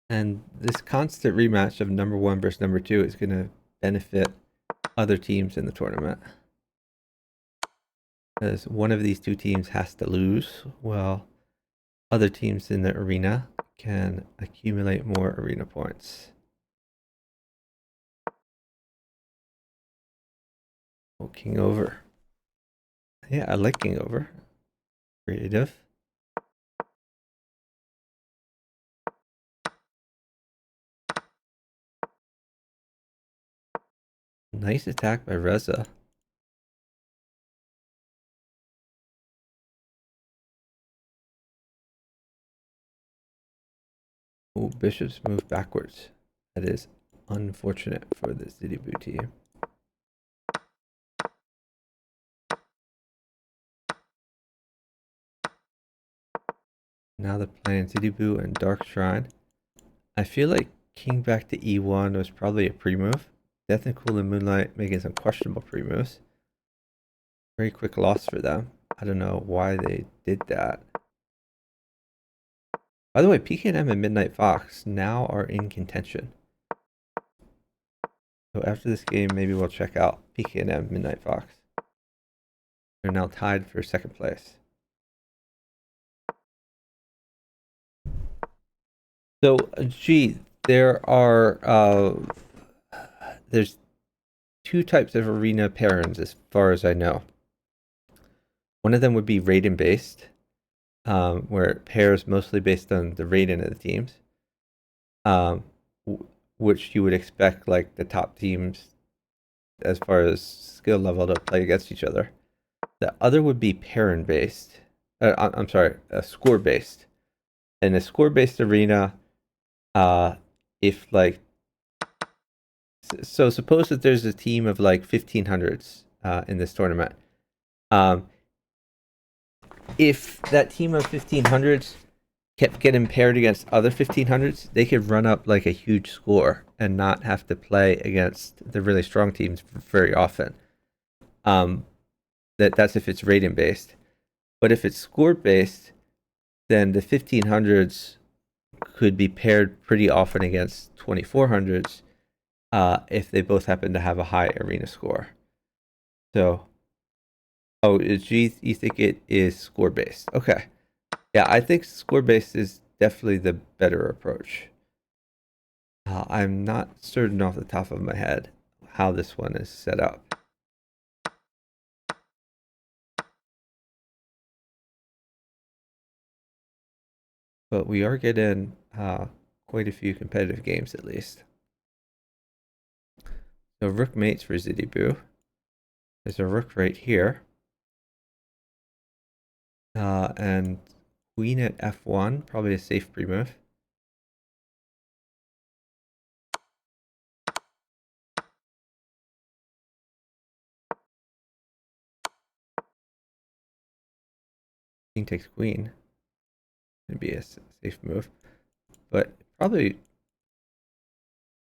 And this constant rematch of number 1 versus number 2 is going to benefit other teams in the tournament. Because one of these two teams has to lose, well, other teams in the arena can accumulate more arena points. Oh, king over. Yeah, I like king over. Creative. Nice attack by Reza. Oh, bishops move backwards. That is unfortunate for the Zidibu team. Now they're playing Zidibu and Dark Shrine. I feel like king back to e1 was probably a pre-move. Death and Cool and Moonlight making some questionable pre-moves. Very quick loss for them. I don't know why they did that. By the way, PKM and Midnight Fox now are in contention. So after this game, maybe we'll check out PKM Midnight Fox. They're now tied for second place. So, gee, there's 2 types of arena pairings as far as I know. One of them would be rating based, where it pairs mostly based on the rating of the teams, which you would expect like the top teams as far as skill level to play against each other. The other would be pairing based. I'm sorry, score based. In a score based arena, if like, so suppose that there's a team of like 1500s in this tournament. Um, if that team of 1500s kept getting paired against other 1500s, they could run up like a huge score and not have to play against the really strong teams very often. That's if it's rating based. But if it's score based, then the 1500s could be paired pretty often against 2400s if they both happen to have a high arena score. So, you think it is score based? Okay. Yeah, I think score based is definitely the better approach. I'm not certain off the top of my head how this one is set up. But we are getting quite a few competitive games at least. So rook mates for Zidiboo. There's a rook right here. And queen at f1, probably a safe pre-move. King takes queen. Would be a safe move. But probably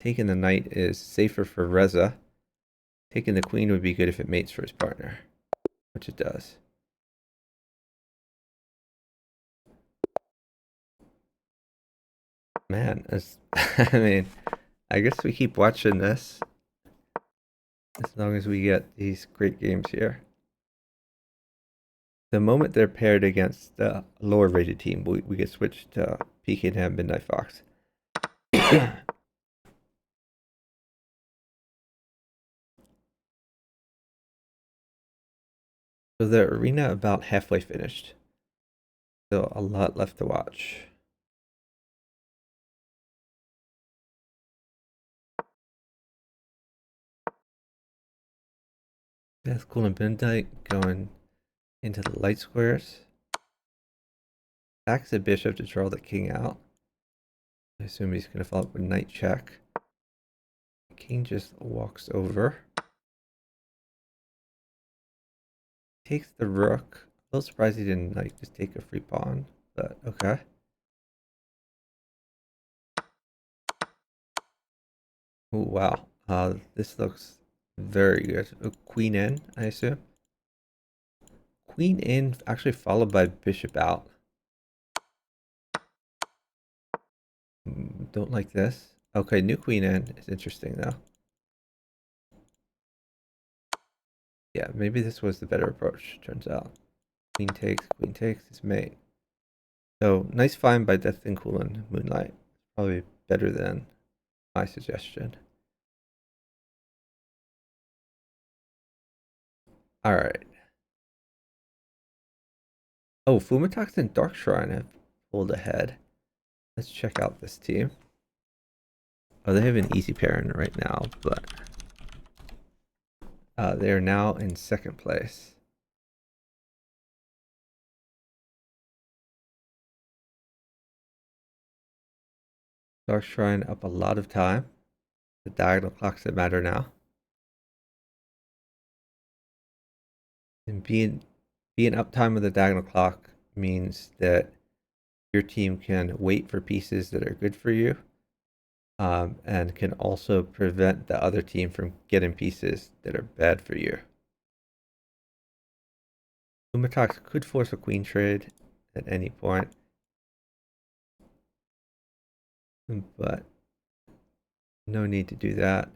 taking the knight is safer for Reza. Taking the queen would be good if it mates for his partner, which it does. Man, I mean, I guess we keep watching this as long as we get these great games here. The moment they're paired against the lower rated team, we get switched to PK Midnight Fox. So the arena about halfway finished. Still a lot left to watch. That's cool. And Midnight going into the light squares. Attacks the bishop to draw the king out. I assume he's going to follow up with knight check. The king just walks over. Takes the rook. A little surprised he didn't like just take a free pawn, but okay. Oh wow. This looks very good. Queen in, I assume. Queen in, actually followed by bishop out. Don't like this. Okay, new queen in is interesting though. Yeah, maybe this was the better approach, turns out. Queen takes is mate. So, nice find by Death and Coolin Moonlight. Probably better than my suggestion. Alright. Oh, Fumatox and Dark Shrine have pulled ahead. Let's check out this team. Oh, they have an easy pairing right now, but they are now in second place. Dark Shrine up a lot of time. The diagonal clocks that matter now. And being uptime with the diagonal clock means that your team can wait for pieces that are good for you, and can also prevent the other team from getting pieces that are bad for you. Fumatox could force a queen trade at any point, but no need to do that.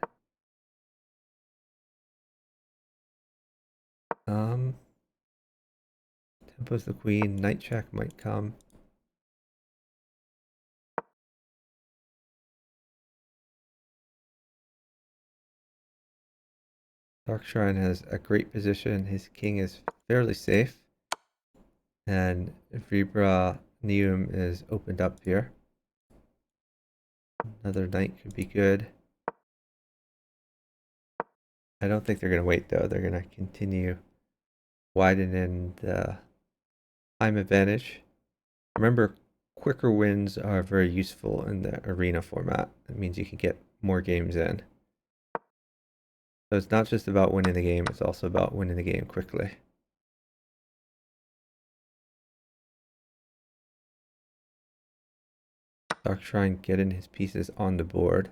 Tempo's the queen, knight check might come. Dark Shrine has a great position. His king is fairly safe. And Vibra Neum is opened up here. Another knight could be good. I don't think they're going to wait though. They're going to continue widening the time advantage. Remember, quicker wins are very useful in the arena format. That means you can get more games in. So it's not just about winning the game, it's also about winning the game quickly. Doc trying getting his pieces on the board.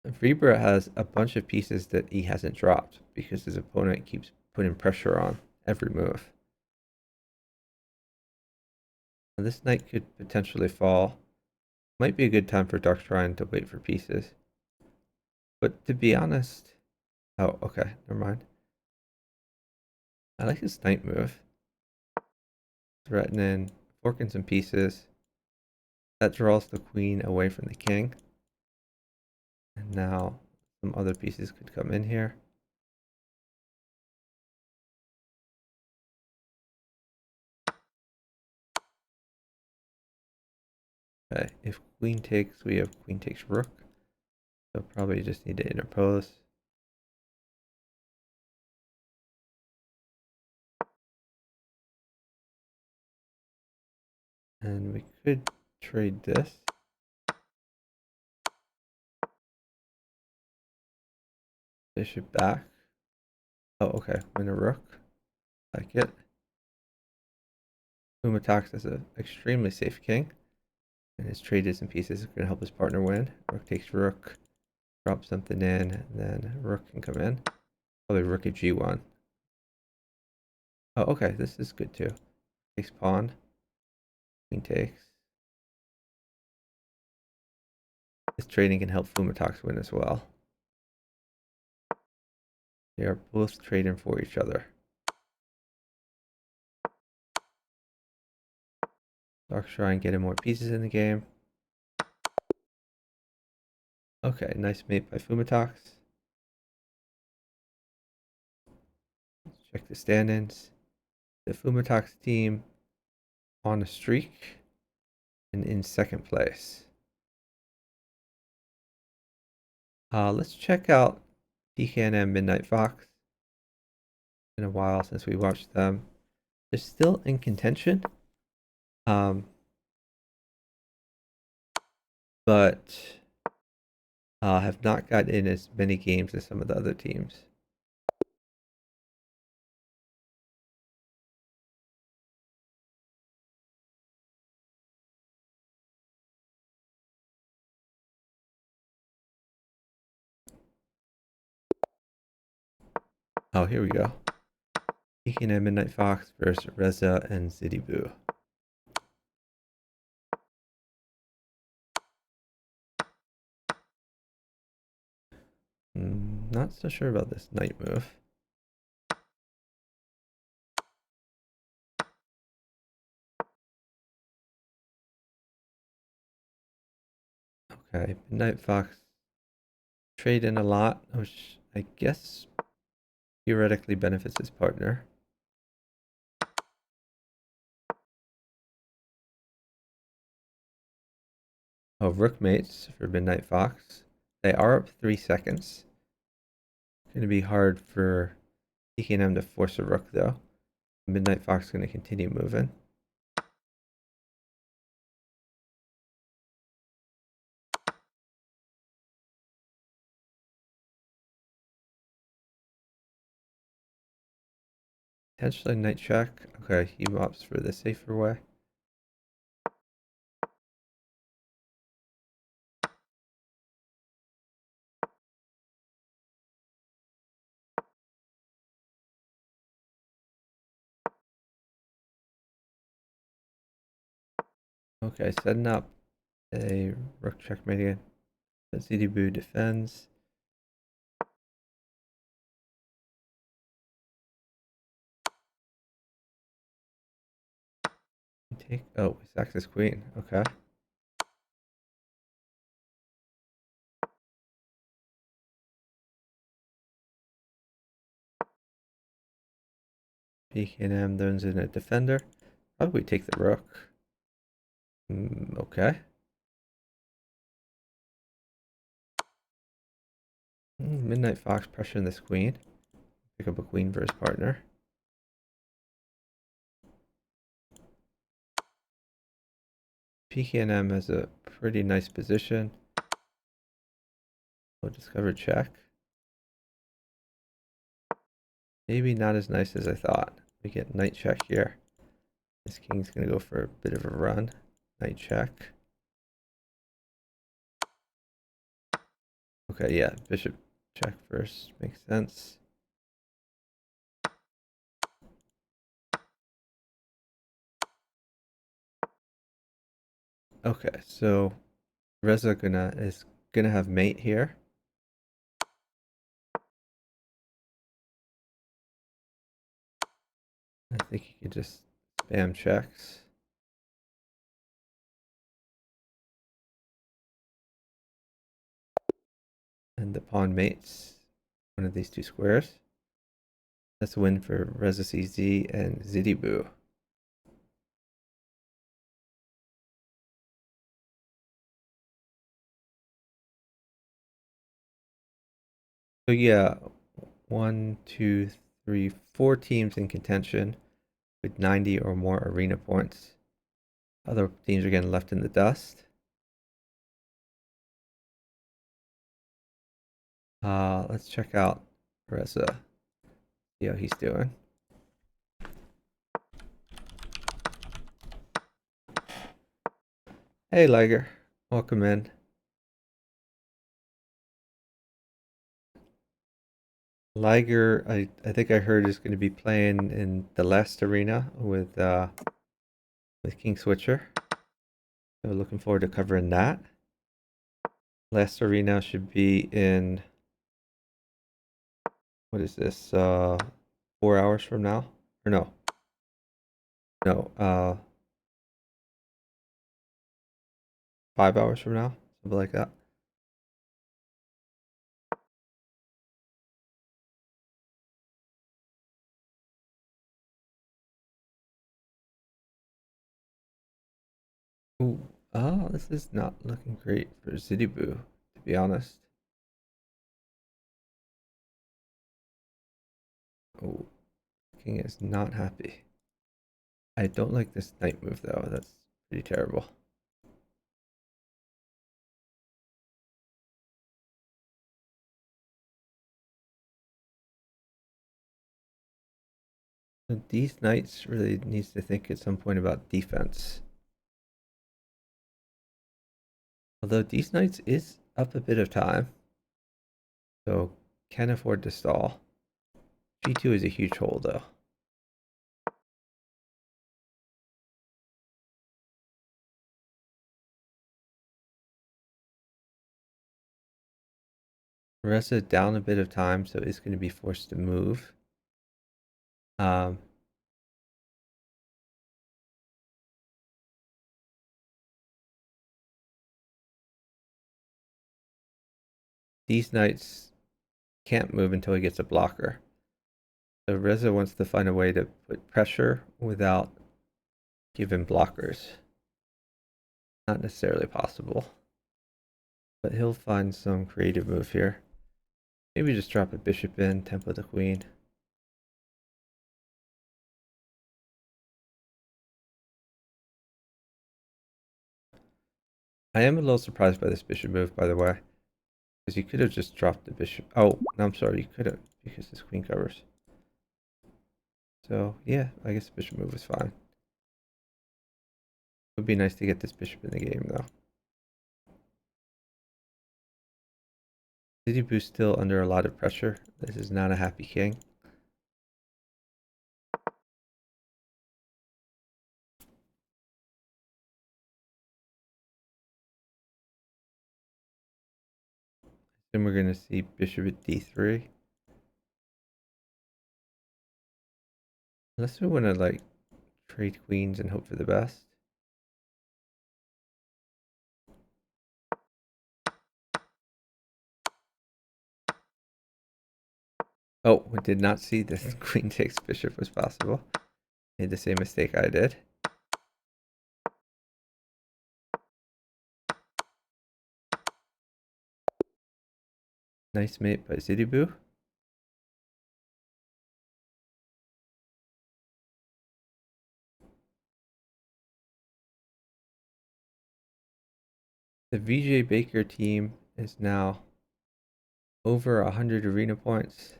Freebird has a bunch of pieces that he hasn't dropped because his opponent keeps putting pressure on every move. Now this knight could potentially fall. Might be a good time for Doc trying to wait for pieces. But to be honest, oh, okay, never mind. I like his knight move. Threatening, forking some pieces. That draws the queen away from the king. And now some other pieces could come in here. Okay, if queen takes, we have queen takes rook. So probably just need to interpose. And we could trade this. Bishop back. Oh, okay. Win a rook. Like it. Boom attacks as an extremely safe king. And his traded some pieces are going to help his partner win. Rook takes rook. Drop something in. Then rook can come in. Probably rook at g1. Oh, okay. This is good too. Takes pawn. Queen takes. This trading can help Fumatox win as well. They are both trading for each other. Dark try and getting more pieces in the game. Okay, nice mate by Fumatox. Let's check the stand-ins. The Fumatox team on a streak and in second place. Let's check out PKNM Midnight Fox. It's been a while since we watched them. They're still in contention. But have not got in as many games as some of the other teams. Oh, here we go. PKNM Midnight Fox versus Reza and Zidibu. Not so sure about this knight move. Okay, Midnight Fox trade in a lot, which I guess theoretically benefits his partner. Oh, rook mates for Midnight Fox. They are up 3 seconds. It's going to be hard for PKNM to force a rook though. Midnight Fox is going to continue moving. Potentially knight check. Okay, he opts for the safer way. Okay, setting up a rook checkmate again. Zidibu defends. Take, oh, he sacks his queen. Okay. PKNM turns in a defender. Probably take the rook. Okay. Midnight Fox pressuring this queen. Pick up a queen for his partner. PKNM has a pretty nice position. We'll discover check. maybe not as nice as I thought. We get knight check here. This king's going to go for a bit of a run. Knight check. Okay, yeah, bishop check first. Makes sense. Okay, so Reza is gonna have mate here. I think he could just spam checks. And the pawn mates one of these two squares. That's a win for Reza CZ and Zidibu. So yeah, 4 teams in contention with 90 or more arena points. Other teams are getting left in the dust. Let's check out Reza. See how he's doing. Hey Liger, welcome in. Liger, I think I heard is going to be playing in the last arena with King Switcher. So looking forward to covering that. Last arena should be in, what is this? 4 hours from now? Or no, 5 hours from now, something like that. Ooh, oh, this is not looking great for Zidibu, to be honest. Oh, King is not happy. I don't like this knight move though. That's pretty terrible. So these knights really needs to think at some point about defense. Although these knights is up a bit of time, so can afford to stall. G2 is a huge hole though. Reza down a bit of time, so it's going to be forced to move. These knights can't move until he gets a blocker. So Reza wants to find a way to put pressure without giving blockers. Not necessarily possible, but he'll find some creative move here. Maybe just drop a bishop in, tempo the queen. I am a little surprised by this bishop move, by the way, because you could have just dropped the bishop. Oh, no, I'm sorry, you could have, because this queen covers. So, yeah, I guess the bishop move was fine. It would be nice to get this bishop in the game, though. Zidibu's still under a lot of pressure. This is not a happy king. Then we're going to see bishop at d3. Unless we want to, like, trade queens and hope for the best. Oh, we did not see this queen takes bishop was possible. Made the same mistake I did. Nice mate by Zidibu. The VJ Baker team is now over 100 arena points.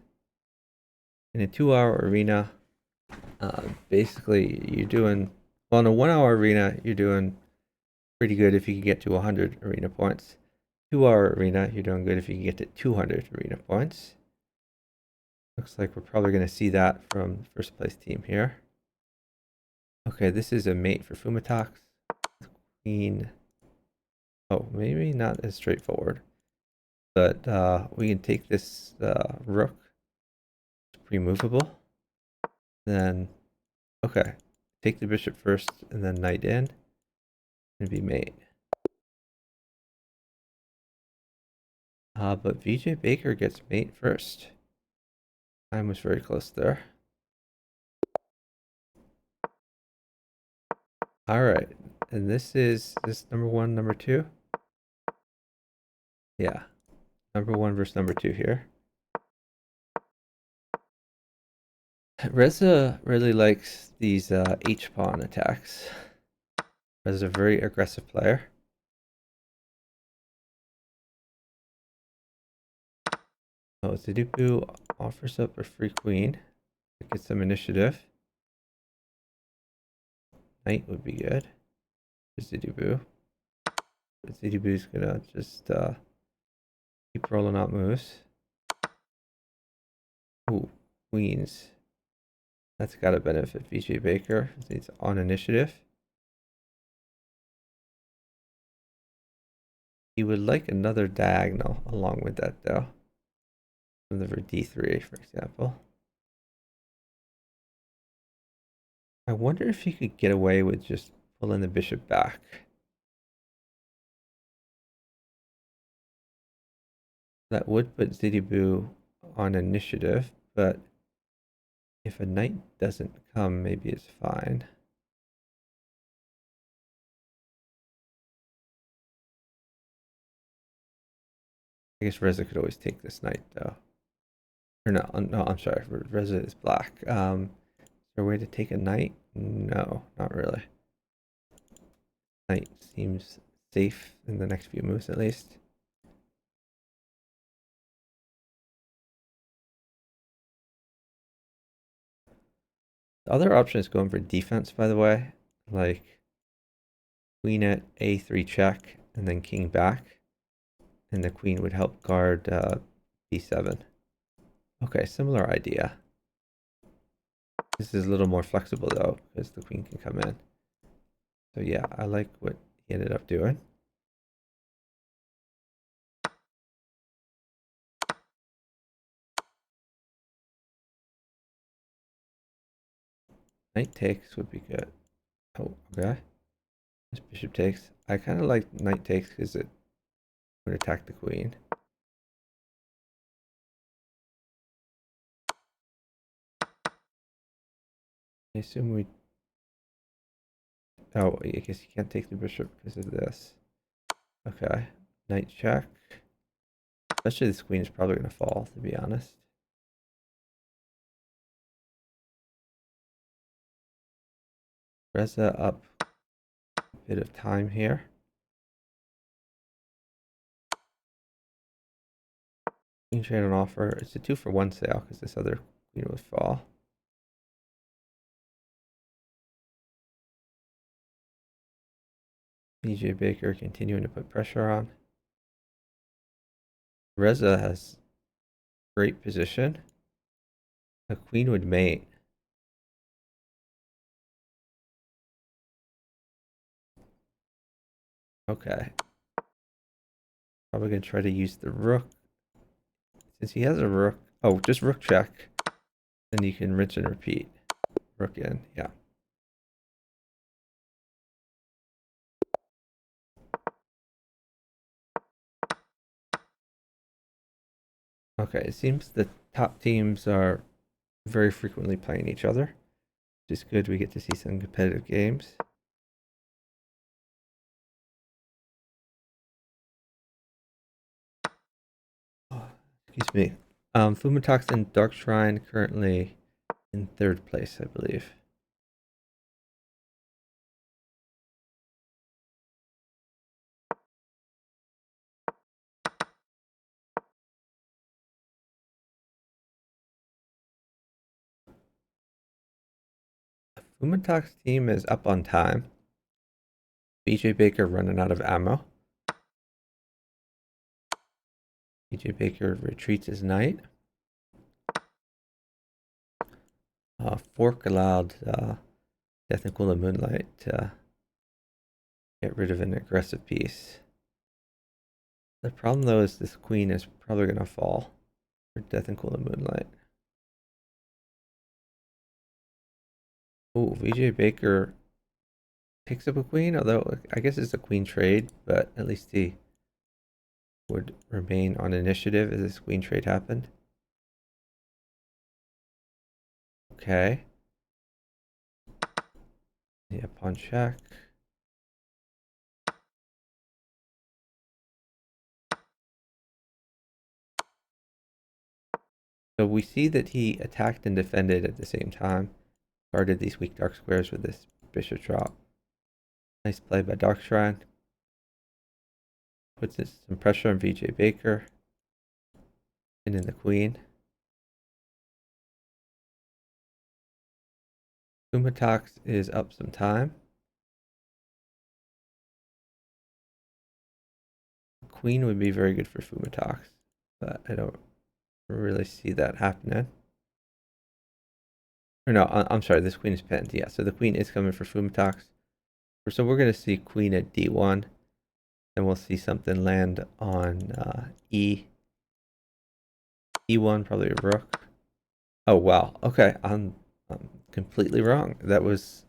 In a 2-hour arena, basically you're doing, well, in a 1-hour arena, you're doing pretty good if you can get to 100 arena points. 2-hour arena, you're doing good if you can get to 200 arena points. Looks like we're probably going to see that from the first place team here. Okay, this is a mate for Fumatox. Queen. Oh, maybe not as straightforward. But we can take this rook. It's pre-movable. Then, okay. Take the bishop first and then knight in. And be mate. But VJ Baker gets mate first. Time was very close there. Alright. And this is number 1, number 2? Yeah. Number 1 versus number 2 here. Reza really likes these H-pawn attacks. Reza's a very aggressive player. Oh, Zidupu offers up a free queen to get some initiative. Knight would be good for Zidupu. But Zidupu's gonna just keep rolling out moves. Ooh, queens. That's gotta benefit VJ Baker. He's on initiative. He would like another diagonal along with that though. For D3, for example. I wonder if he could get away with just pulling the bishop back. That would put Zidibu on initiative, but if a knight doesn't come, maybe it's fine. I guess Reza could always take this knight though. Or no, I'm sorry, Reza is black. Is there a way to take a knight? No, not really. Knight seems safe in the next few moves at least. The other option is going for defense, by the way. Like queen at A3 check and then king back. And the queen would help guard B7. Okay, similar idea. This is a little more flexible though, because the queen can come in. So yeah, I like what he ended up doing. Knight takes would be good. Oh, okay. This bishop takes. I kind of like knight takes because it would attack the queen. I assume we... Oh, I guess you can't take the bishop because of this. Okay. Knight check. Especially this queen is probably going to fall, to be honest. Reza up a bit of time here. Queen trade on offer. It's a 2-for-1 sale because this other queen would fall. BJ Baker continuing to put pressure on. Reza has great position. A queen would mate. Okay. Probably going to try to use the rook. Since he has a rook. Oh, just rook check. Then you can rinse and repeat. Rook in. Yeah. Okay. It seems the top teams are very frequently playing each other, which is good. We get to see some competitive games. Oh, excuse me. Fumatox and Dark Shrine currently in 3rd place, I believe. Umatok's team is up on time. BJ Baker running out of ammo. BJ Baker retreats his knight. Fork allowed Death and Cool of Moonlight to get rid of an aggressive piece. The problem though is this queen is probably going to fall for Death and Cool of Moonlight. Oh, VJ Baker picks up a queen, although I guess it's a queen trade, but at least he would remain on initiative as this queen trade happened. Okay. Yeah, pawn check. So we see that he attacked and defended at the same time. Guarded these weak dark squares with this bishop drop. Nice play by Darkshrine. Puts some pressure on VJ Baker. And in the queen. Fumatox is up some time. Queen would be very good for Fumatox, but I don't really see that happening. Or no, I'm sorry, this queen is pinned. Yeah, so the queen is coming for Fumatox. So we're going to see queen at d1. Then we'll see something land on e1, probably a rook. Oh, wow. Okay, I'm completely wrong. That was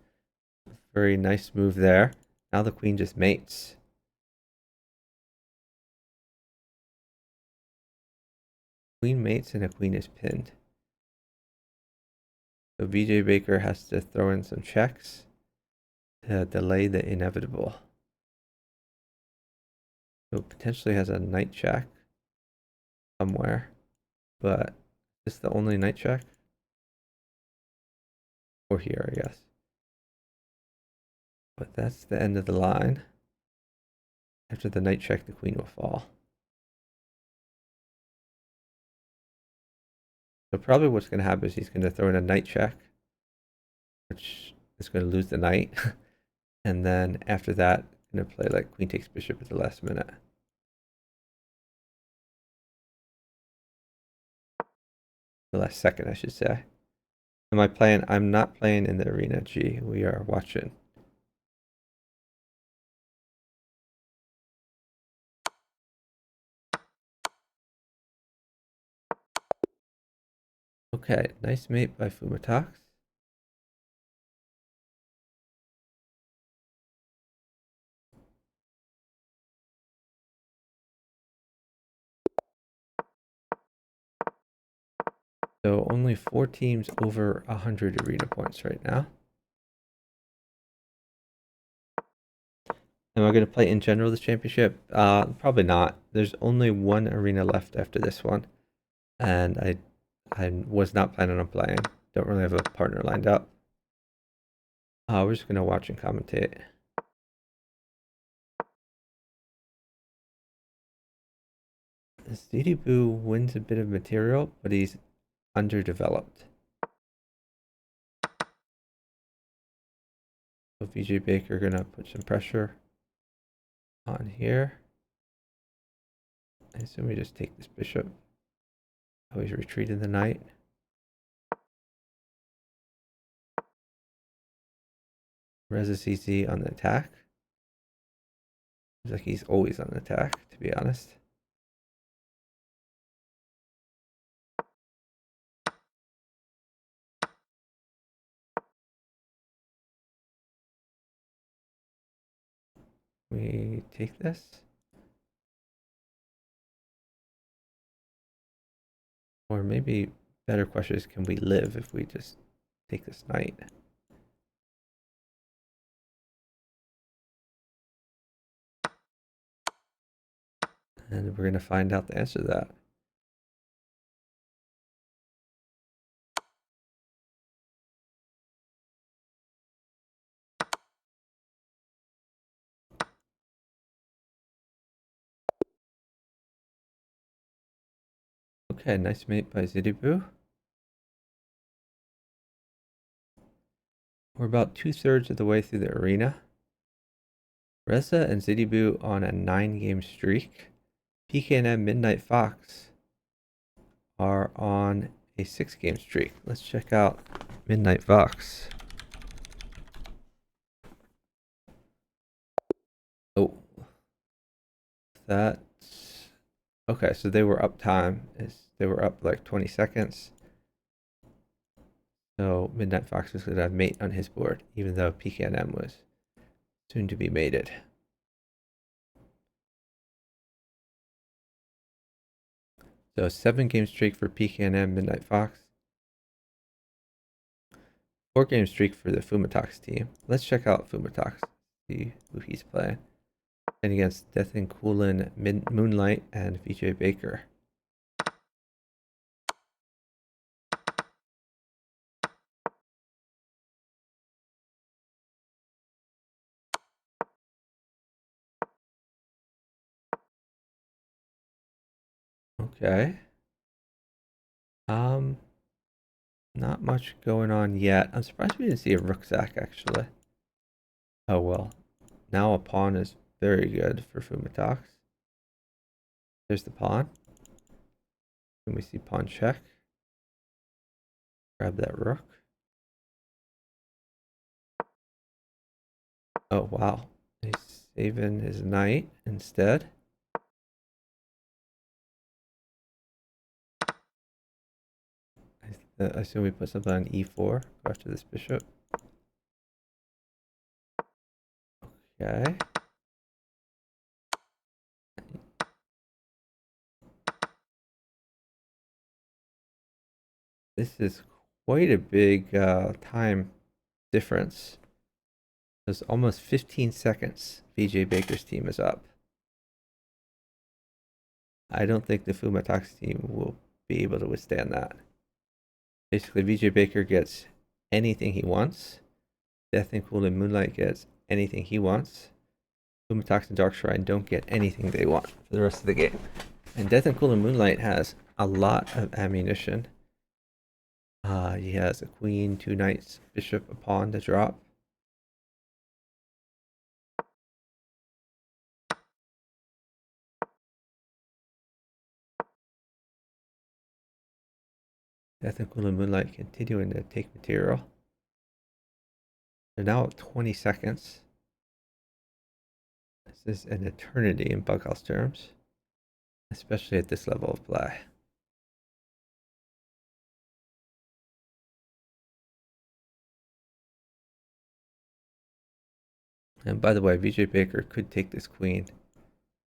a very nice move there. Now the queen just mates. Queen mates and a queen is pinned. So VJ Baker has to throw in some checks to delay the inevitable. So potentially has a knight check somewhere, but is this the only knight check? Or here, I guess. But that's the end of the line. After the knight check, the queen will fall. So probably what's going to happen is he's going to throw in a knight check, which is going to lose the knight. And then after that, going to play like queen takes bishop at the last minute. The last second, I should say. Am I playing? I'm not playing in the arena G. We are watching. Okay, nice mate by Fumatox. So only 4 teams over 100 arena points right now. Am I going to play in general this championship? Probably not. There's only one arena left after this one, and I was not planning on playing. Don't really have a partner lined up. We're just going to watch and commentate. CD Boo wins a bit of material, but he's underdeveloped. So VJ Baker gonna put some pressure on here. I assume we just take this bishop. Oh, he's retreated the knight. Reza CC on the attack. Seems like he's always on the attack, to be honest. We take this. Or maybe better question is, can we live if we just take this knight? And we're going to find out the answer to that. Okay, nice mate by Zidibu. We're about 2/3 of the way through the arena. Reza and Zidibu on a 9-game streak. PKNM Midnight Fox are on a 6-game streak. Let's check out Midnight Fox. Oh, that's okay. So they were up time. They were up like 20 seconds. So Midnight Fox was going to have mate on his board, even though PKNM was soon to be mated. So 7-game streak for PKNM Midnight Fox. 4-game streak for the Fumatox team. Let's check out Fumatox, see who he's playing. And against Death and Coolin, Moonlight, and VJ Baker. Okay. Not much going on yet. I'm surprised we didn't see a Rucksack, actually. Oh well. Now a pawn is very good for Fumatox. There's the pawn. And we see pawn check. Grab that rook. Oh wow. He's saving his knight instead. I assume we put something on e4. Go after this bishop. Okay. This is quite a big time difference. There's almost 15 seconds. VJ Baker's team is up. I don't think the Fumatox team will be able to withstand that. Basically, VJ Baker gets anything he wants. Death and Cool and Moonlight gets anything he wants. Fumatox and Dark Shrine don't get anything they want for the rest of the game. And Death and Cool and Moonlight has a lot of ammunition. He has a queen, 2 knights, bishop, a pawn to drop. Death and Cool and Moonlight continuing to take material. They're now at 20 seconds. This is an eternity in Bughouse terms, especially at this level of play. And by the way, VJ Baker could take this queen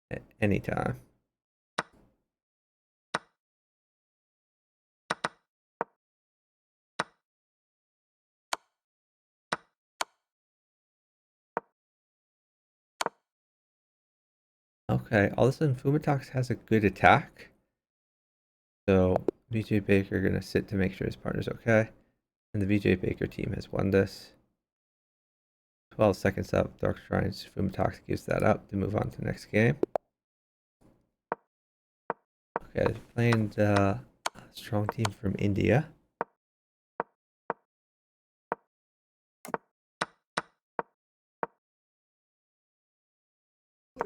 at any time. Okay, all of a sudden Fumatox has a good attack. So VJ Baker gonna sit to make sure his partner's okay. And the VJ Baker team has won this. 12 seconds up, Dark Shrines, Fumatox gives that up to move on to the next game. Okay, playing a strong team from India.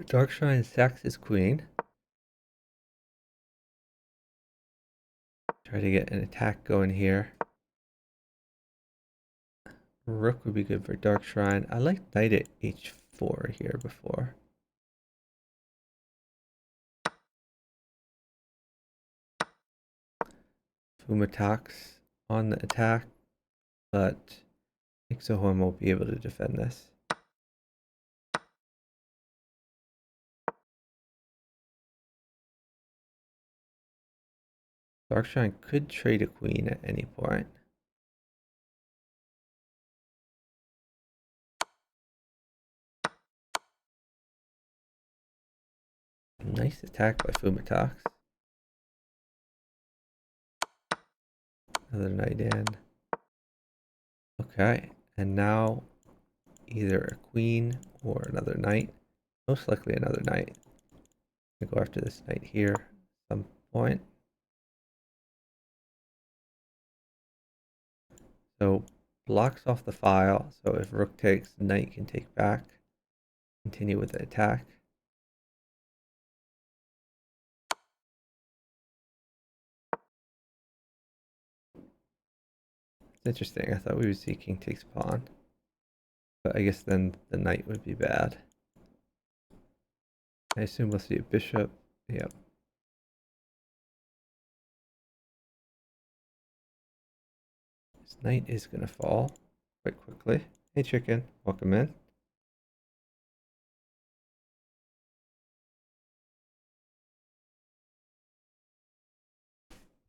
Dark Shrine sacks his queen. Try to get an attack going here. Rook would be good for Dark Shrine. I like knight at h4 here before. Fumatox on the attack, but I think Soham won't be able to defend this. Darkshine could trade a queen at any point. Nice attack by Fumatox. Another knight in. Okay, and now either a queen or another knight. Most likely another knight. I'm gonna go after this knight here at some point. So blocks off the file, so if rook takes, knight can take back, continue with the attack. It's interesting. I thought we would see king takes pawn, but I guess then the knight would be bad. I assume we'll see a bishop. Yep. This knight is going to fall quite quickly. Hey chicken, welcome in.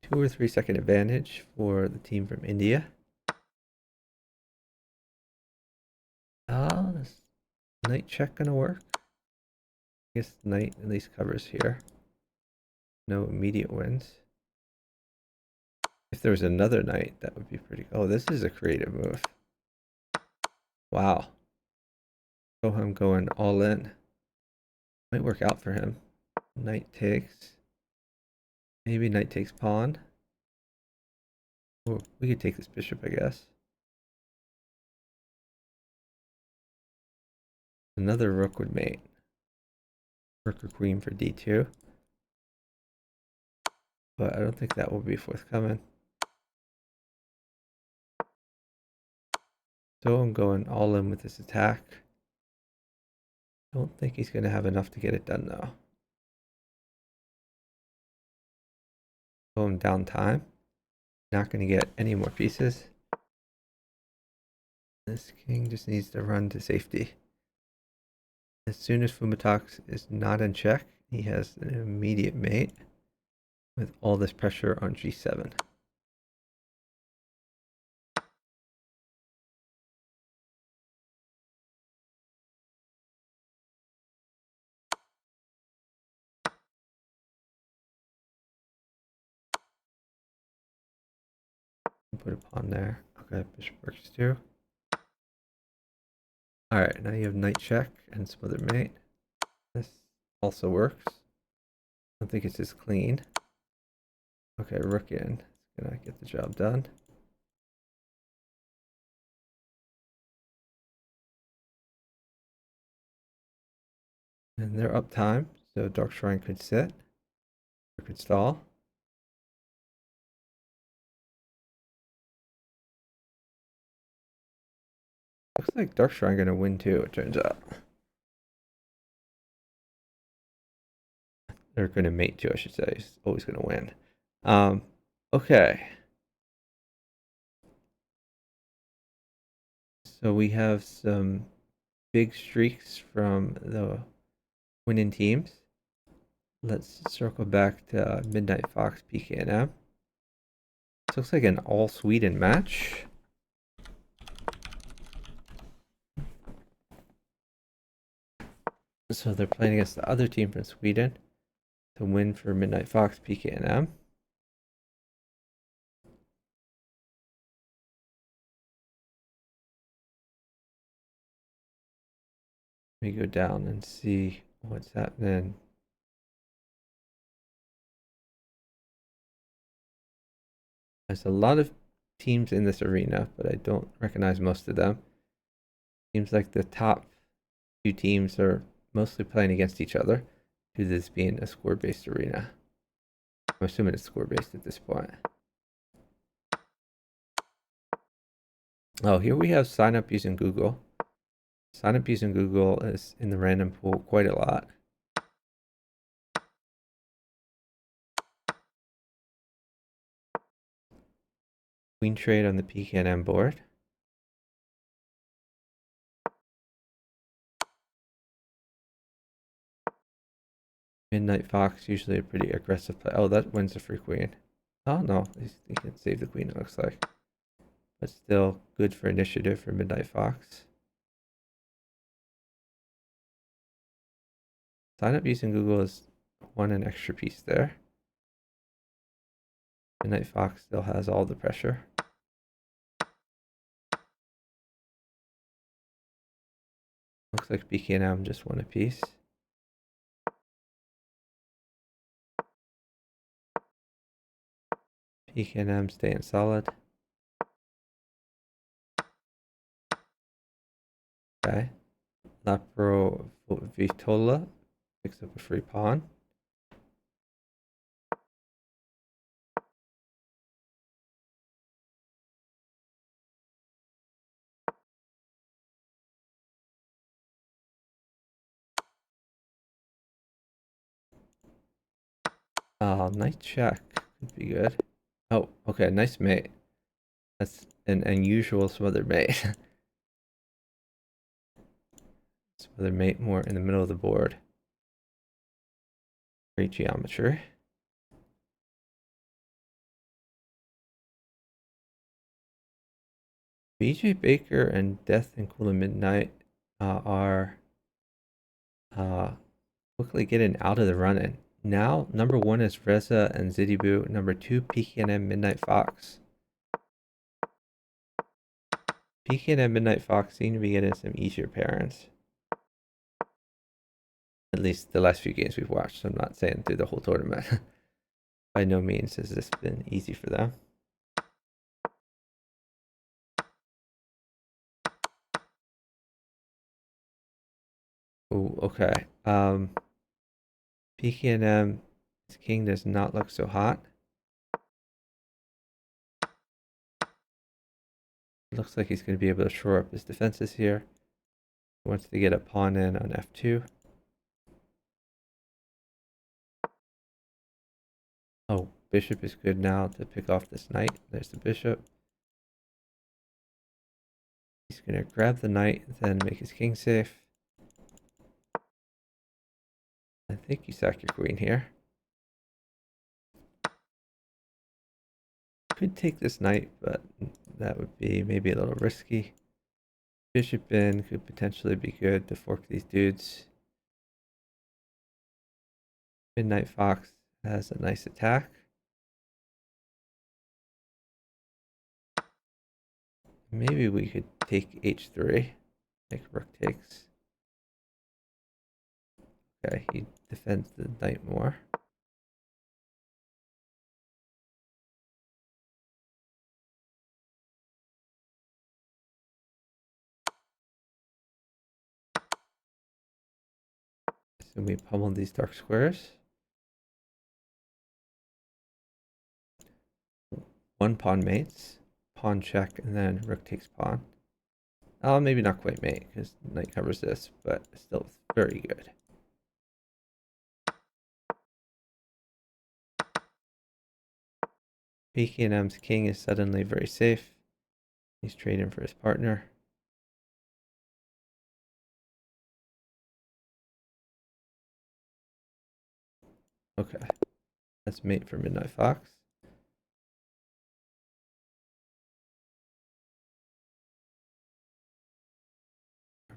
Two or 3 second advantage for the team from India. Oh, this knight check gonna work? I guess knight at least covers here. No immediate wins. If there was another knight, that would be pretty. Oh, this is a creative move. Wow. Soham going all in. Might work out for him. Knight takes. Maybe knight takes pawn. Or we could take this bishop, I guess. Another rook would mate. Rook or queen for d2. But I don't think that will be forthcoming. So I'm going all in with this attack. Don't think he's going to have enough to get it done though. Going down time. Not going to get any more pieces. This king just needs to run to safety. As soon as Fumatox is not in check, he has an immediate mate with all this pressure on g7. Put a pawn there. Okay, bishop works too. Alright, now you have knight check and some other mate. This also works. I don't think it's as clean. Okay, rook in. It's gonna get the job done. And they're up time, so Dark Shrine could sit. Or could stall. Looks like Dark Shrine gonna win too, it turns out. They're gonna mate too, I should say. He's always gonna win. Okay. So we have some big streaks from the winning teams. Let's circle back to Midnight Fox PKNM. This looks like an all Sweden match. So they're playing against the other team from Sweden to win for Midnight Fox PKNM. Let me go down and see what's happening. There's a lot of teams in this arena, but I don't recognize most of them. Seems like the top 2 teams are mostly playing against each other due to this being a score-based arena. I'm assuming it's score-based at this point. Oh, here we have sign up using Google. Sign up using Google is in the random pool quite a lot. Queen trade on the PKNM board. Midnight Fox, usually a pretty aggressive play. Oh, that wins the free queen. Oh, no. He can save the queen, it looks like. But still good for initiative for Midnight Fox. Sign up using Google is won an extra piece there. Midnight Fox still has all the pressure. Looks like PKNM just won a piece. PKNM staying solid. Okay. Lapro Vitola picks up a free pawn. Knight check could be good. Oh, okay, nice mate. That's an unusual smothered mate. Smothered mate more in the middle of the board. Great geometry. BJ Baker and Death and Cool Midnight are quickly getting out of the running. Now, number 1 is Reza and Zidibu. Number 2, PKNM Midnight Fox. PKNM Midnight Fox seem to be getting some easier parents. At least the last few games we've watched. I'm not saying through the whole tournament. By no means has this been easy for them. Oh, okay. PKNM, his king does not look so hot. Looks like he's going to be able to shore up his defenses here. He wants to get a pawn in on f2. Oh, bishop is good now to pick off this knight. There's the bishop. He's going to grab the knight, then make his king safe. I think you sack your queen here. Could take this knight, but that would be maybe a little risky. Bishop in could potentially be good to fork these dudes. Midnight Fox has a nice attack. Maybe we could take h3, like rook takes. Okay, he defends the knight more. So we pummel these dark squares. One pawn mates, pawn check, and then rook takes pawn. Maybe not quite mate, because knight covers this, but still very good. PKNM's king is suddenly very safe. He's trading for his partner. Okay, that's mate for Midnight Fox.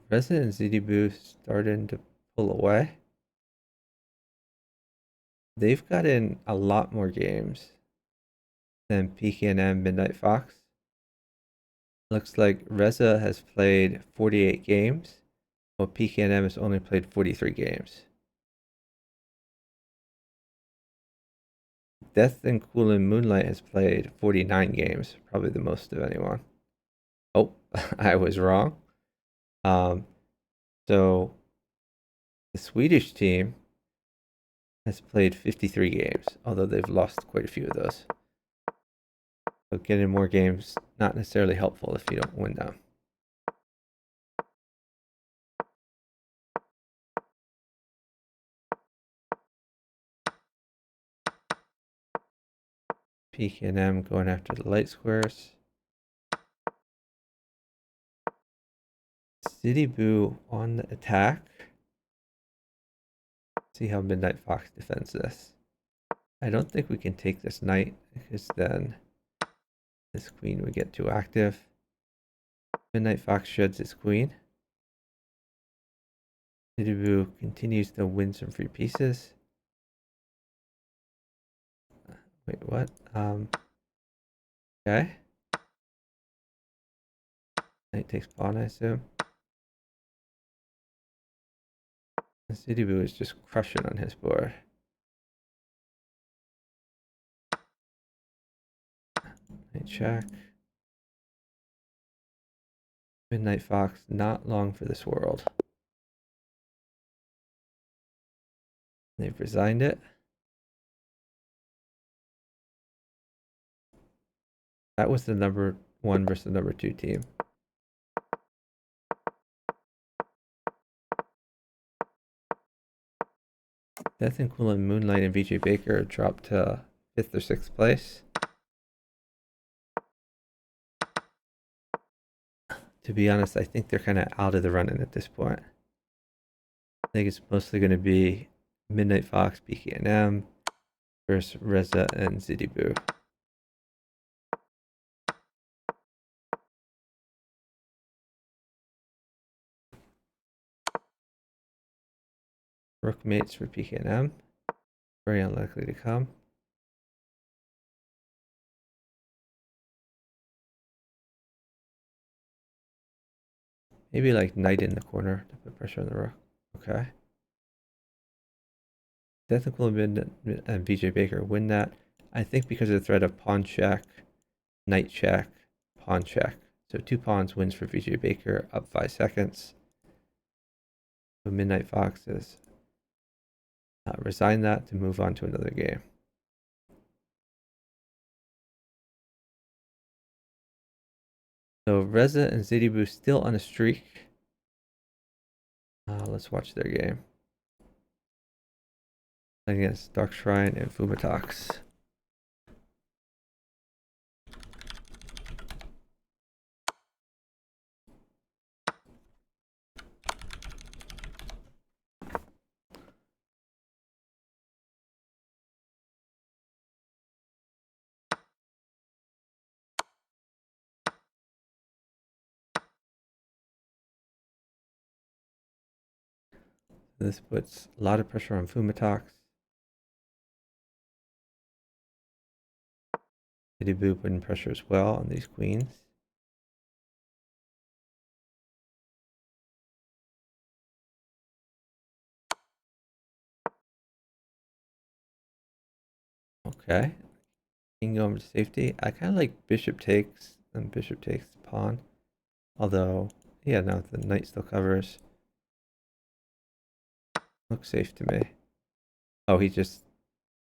Resident ZDBoo starting to pull away. They've gotten a lot more games than PKNM Midnight Fox. Looks like Reza has played 48 games, while PKNM has only played 43 games. Death and Cool and Moonlight has played 49 games, probably the most of anyone. Oh, I was wrong. So the Swedish team has played 53 games, although they've lost quite a few of those. So getting more games, not necessarily helpful if you don't win them. PKNM going after the light squares. City Boo on the attack. See how Midnight Fox defends this. I don't think we can take this knight, because then this queen would get too active. Midnight Fox sheds his queen. City Boo continues to win some free pieces. Wait, what? Okay. Knight takes pawn, I assume. The City Boo is just crushing on his board. Knight check. Midnight Fox, not long for this world. They've resigned it. That was the number 1 versus the number 2 team. Death and Cool and Moonlight and VJ Baker dropped to 5th or 6th place. To be honest, I think they're kind of out of the running at this point. I think it's mostly going to be Midnight Fox, BK&M versus Reza and Zidiboo. Rook mates for PK&M. Very unlikely to come. Maybe like knight in the corner to put pressure on the rook. Okay. Death and Cool and VJ Baker win that. I think because of the threat of pawn check, knight check, pawn check. So 2 pawns wins for VJ Baker, up 5 seconds. So Midnight Fox has resigned that to move on to another game. So Reza and Zidiboo still on a streak. Let's watch their game. Against Dark Shrine and Fumatox. This puts a lot of pressure on Fumatox. Zidiboo putting pressure as well on these queens. Okay. King over to safety. I kind of like bishop takes and bishop takes the pawn. Although, yeah, no, the knight still covers. Looks safe to me. Oh, he just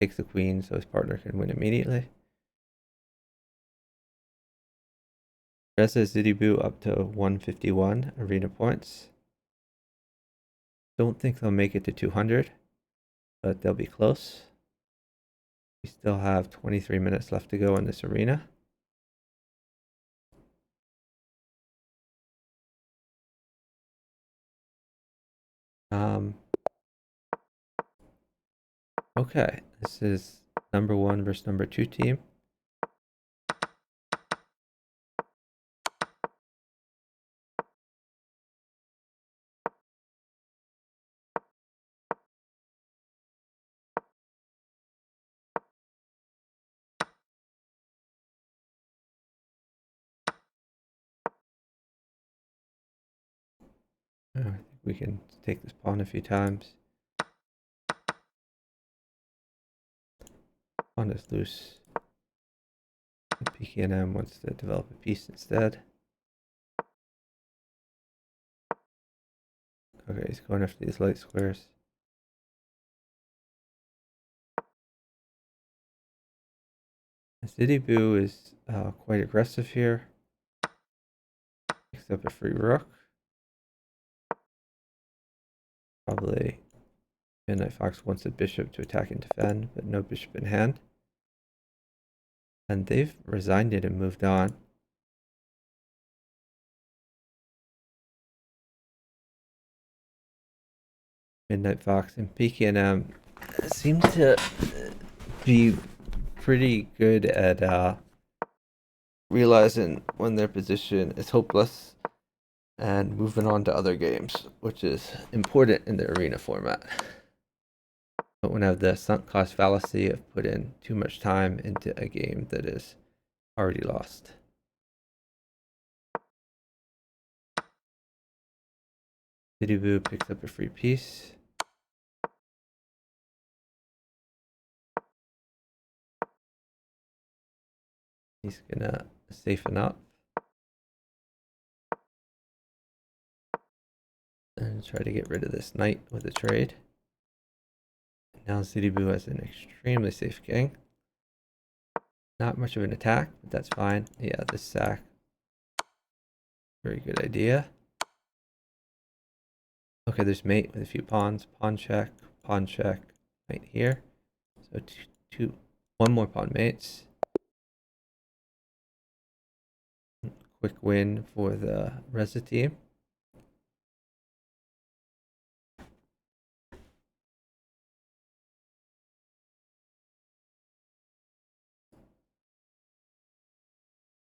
takes the queen so his partner can win immediately. Reza Zidiboo up to 151 arena points. Don't think they'll make it to 200, but they'll be close. We still have 23 minutes left to go in this arena. Okay, this is number 1 versus number 2 team. I think we can take this pawn a few times. Pawn is loose. PK&M wants to develop a piece instead. Okay, he's going after these light squares. Zidiboo is quite aggressive here. Picks up a free rook. Probably Midnight Fox wants a bishop to attack and defend, but no bishop in hand. And they've resigned it and moved on. Midnight Fox and PK&M seems to be pretty good at realizing when their position is hopeless and moving on to other games, which is important in the arena format. Don't want to have the sunk cost fallacy of put in too much time into a game that is already lost. Zidiboo picks up a free piece. He's gonna safeten up. And try to get rid of this knight with a trade. Now Zidibu has an extremely safe king. Not much of an attack, but that's fine. Yeah, this sack. Very good idea. Okay, there's mate with a few pawns. Pawn check, right here. So one more pawn mates. Quick win for the Reza team.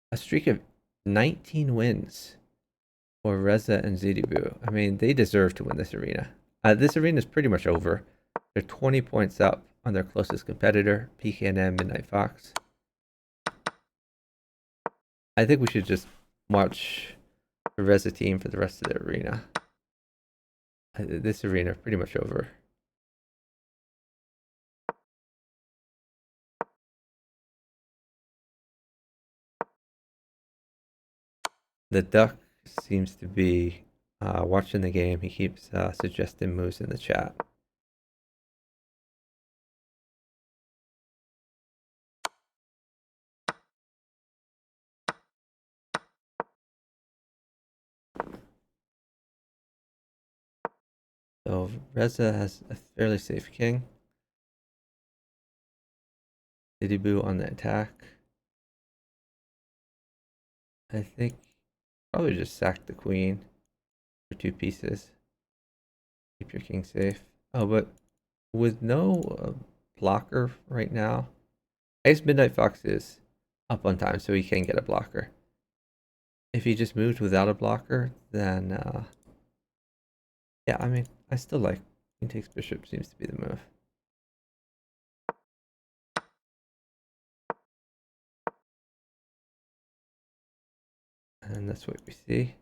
A streak of 19 wins for Reza and Zidibu. I mean, they deserve to win this arena. This arena is pretty much over. They're 20 points up on their closest competitor, PKNM Midnight Fox. I think we should just watch the Reza team for the rest of the arena. This arena is pretty much over. The duck seems to be watching the game. He keeps suggesting moves in the chat. So Reza has a fairly safe king. Zidibu on the attack. I think probably just sack the queen for 2 pieces. Keep your king safe. Oh, but with no blocker right now, I guess Midnight Fox is up on time, so he can get a blocker. If he just moved without a blocker, then yeah, I mean, I still like queen takes bishop seems to be the move. And that's what we see.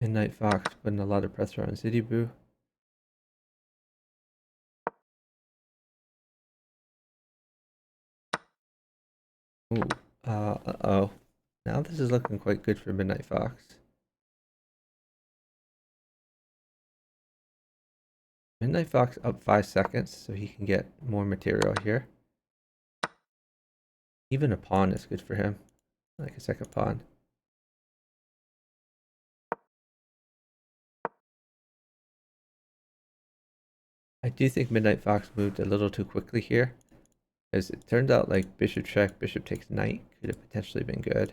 Midnight Fox putting a lot of pressure on Zidibu. Ooh, uh-oh. Now this is looking quite good for Midnight Fox. Midnight Fox up 5 seconds, so he can get more material here. Even a pawn is good for him, like a second pawn. I do think Midnight Fox moved a little too quickly here, as it turned out like bishop check, bishop takes knight could have potentially been good.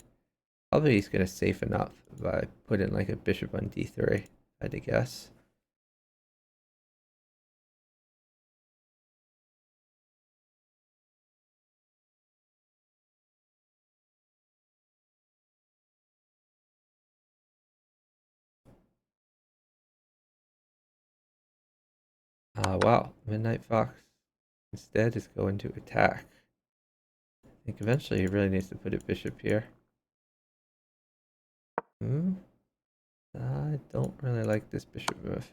Probably he's going to safen up by putting like a bishop on d3, I had to guess. Wow, Midnight Fox instead is going to attack. I think eventually he really needs to put a bishop here. I don't really like this bishop move.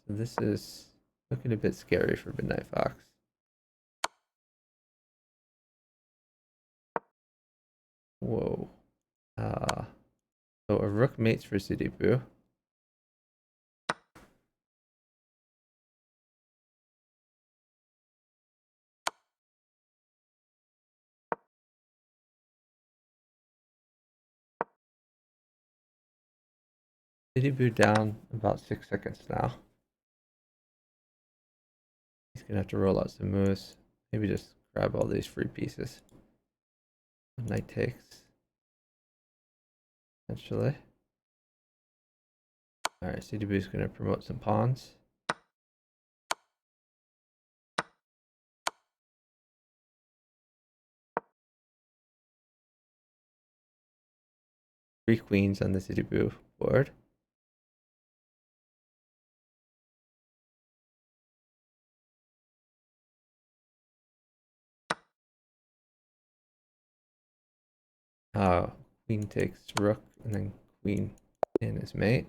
So this is looking a bit scary for Midnight Fox. Whoa. So a rook mates for Zidibu. Zidibu down about 6 seconds now. He's gonna have to roll out some moves. Maybe just grab all these free pieces. Knight takes. Essentially. Alright, Zidibu is gonna promote some pawns. Three queens on the Zidibu board. Queen takes rook and then queen in his mate.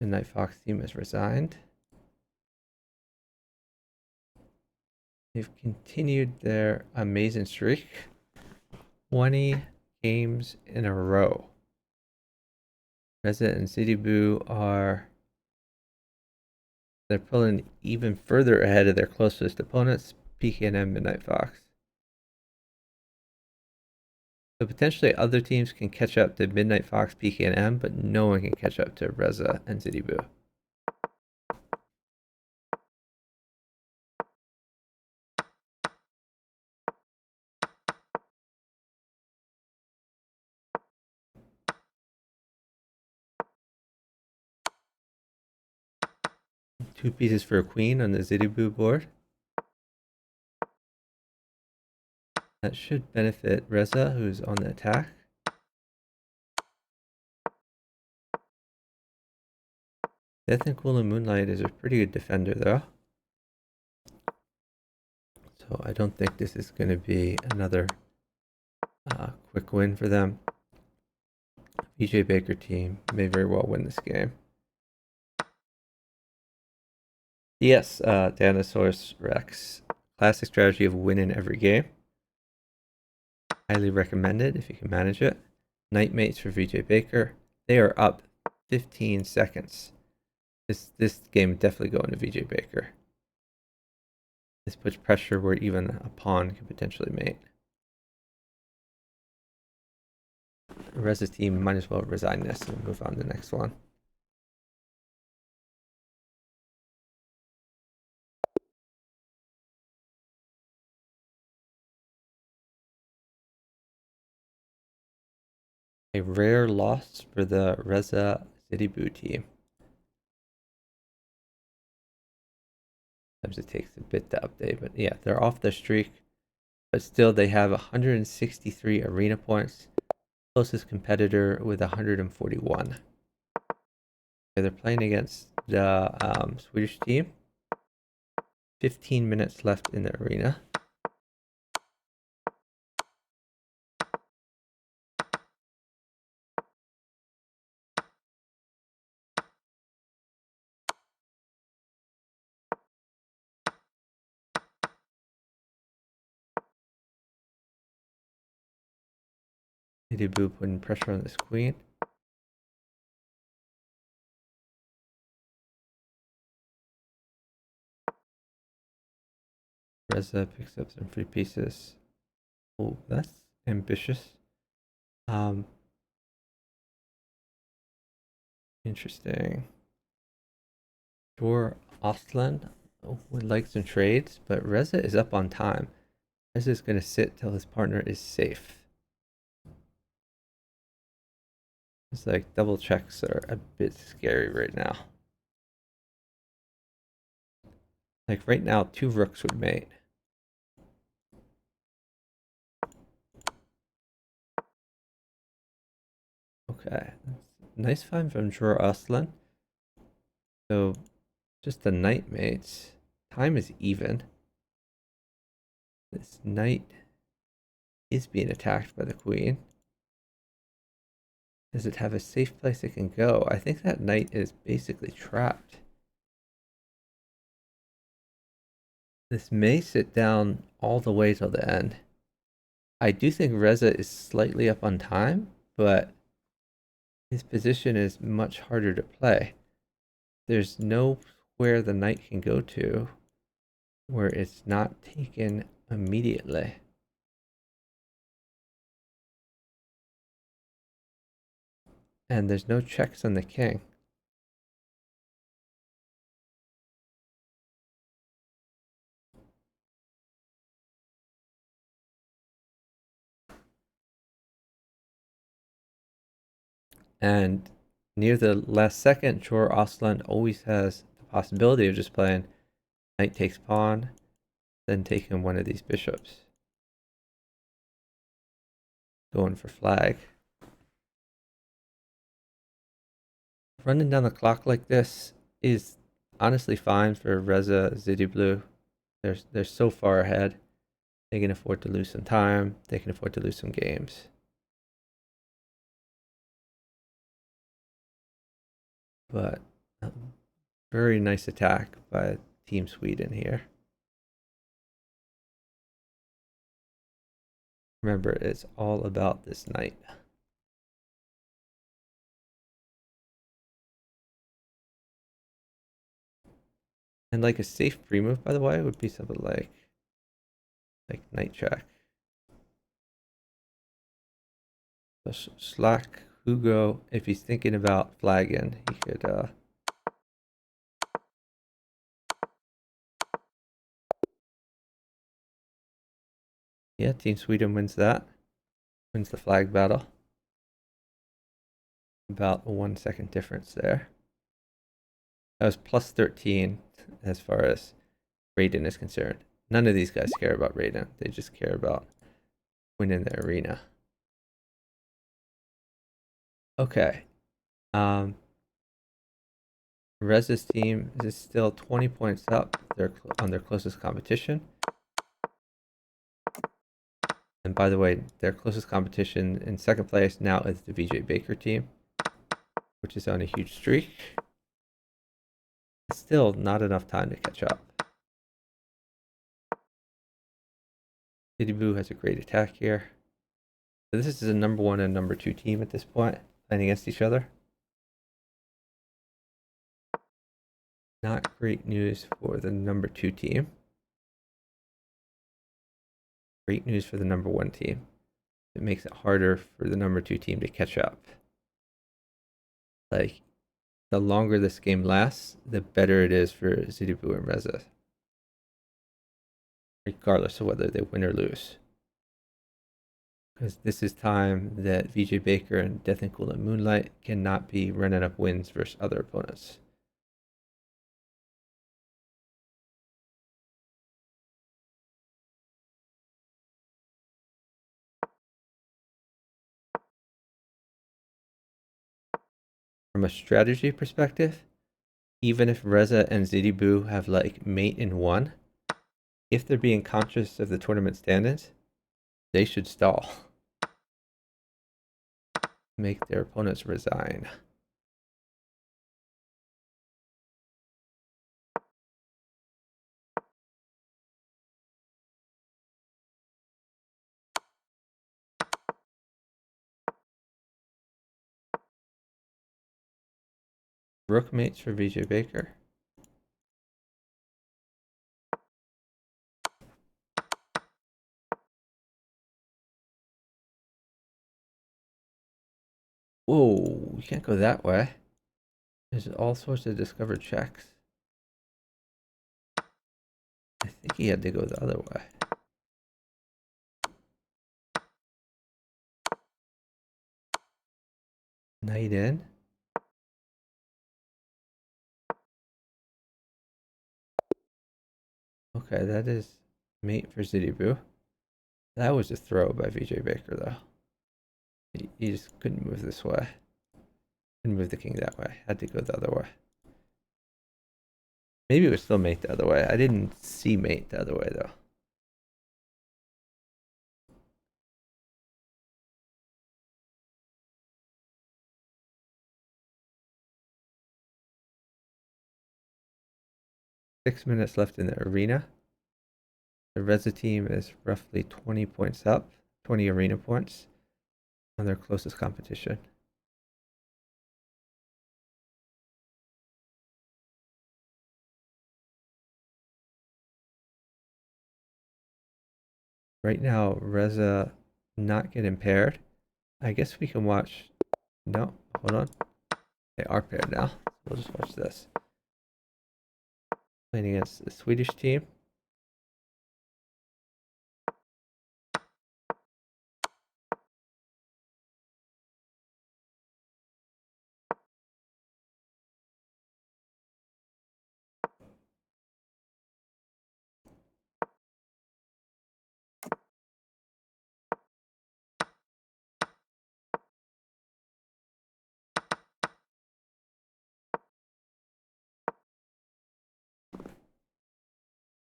The Knight Fox team has resigned. They've continued their amazing streak. 20 games in a row. Reza and Zidibu they're pulling even further ahead of their closest opponents, PKNM and Knight Fox. So potentially other teams can catch up to Midnight Fox, PKNM, but no one can catch up to Reza and Zidibu. Two pieces for a queen on the Zidibu board. That should benefit Reza, who's on the attack. Death and Cool and Moonlight is a pretty good defender, though. So I don't think this is going to be another quick win for them. VJ Baker team may very well win this game. Yes, Dinosaurus Rex. Classic strategy of winning every game. Highly recommended if you can manage it. Knightmates for VJ Baker. They are up 15 seconds. This game definitely going to VJ Baker. This puts pressure where even a pawn could potentially mate. Reza's team might as well resign this and move on to the next one. A rare loss for the Reza Zidibu team. Sometimes it takes a bit to update, but yeah, they're off the streak. But still, they have 163 arena points. Closest competitor with 141. They're playing against the Swedish team. 15 minutes left in the arena. Zidibu putting pressure on this queen. Reza picks up some free pieces. Oh, that's ambitious. Interesting. Sure, Ostland would like some trades, but Reza is up on time. Reza is going to sit till his partner is safe. It's like double checks are a bit scary right now. Like right now, 2 rooks would mate. Okay, nice find from Drawer Aslan. So just the knight mates. Time is even. This knight is being attacked by the queen. Does it have a safe place it can go? I think that knight is basically trapped. This may sit down all the way till the end. I do think Reza is slightly up on time, but his position is much harder to play. There's no square the knight can go to where it's not taken immediately. And there's no checks on the king. And near the last second, Chor Aslan always has the possibility of just playing knight takes pawn, then taking one of these bishops. Going for flag. Running down the clock like this is honestly fine for Reza Zidibu. They're so far ahead. They can afford to lose some time. They can afford to lose some games. But very nice attack by Team Sweden here. Remember, it's all about this knight. And like a safe pre-move, by the way, would be something like knight check. So Slack Hugo, if he's thinking about flagging, he could yeah, Team Sweden wins that. Wins the flag battle. About a 1 second difference there. That was plus 13 as far as Raiden is concerned. None of these guys care about Raiden. They just care about winning the arena. Okay. Reza's team is still 20 points up. They're on their closest competition. And by the way, their closest competition in second place now is the VJ Baker team, which is on a huge streak. Still not enough time to catch up. City Boo has a great attack here. So this is a number 1 and number 2 team at this point, playing against each other. Not great news for the number 2 team. Great news for the number 1 team. It makes it harder for the number 2 team to catch up. Like, the longer this game lasts, the better it is for Zidibu and Reza. Regardless of whether they win or lose. Because this is time that VJ Baker and Death and Cool and Moonlight cannot be running up wins versus other opponents. From a strategy perspective, even if Reza and Zidibu have like mate in 1, if they're being conscious of the tournament standings, they should stall. Make their opponents resign. Rook mates for VJ Baker. Whoa, you can't go that way. There's all sorts of discovered checks. I think he had to go the other way. Knight in. Okay, that is mate for Zidibu. That was a throw by VJ Baker, though. He just couldn't move this way. Couldn't move the king that way. Had to go the other way. Maybe it was still mate the other way. I didn't see mate the other way, though. Six minutes left in the arena. The Reza team is roughly 20 points up, 20 arena points on their closest competition. Right now, Reza not getting paired. I guess we can watch. No, hold on. They are paired now. We'll just watch this. Playing against the Swedish team.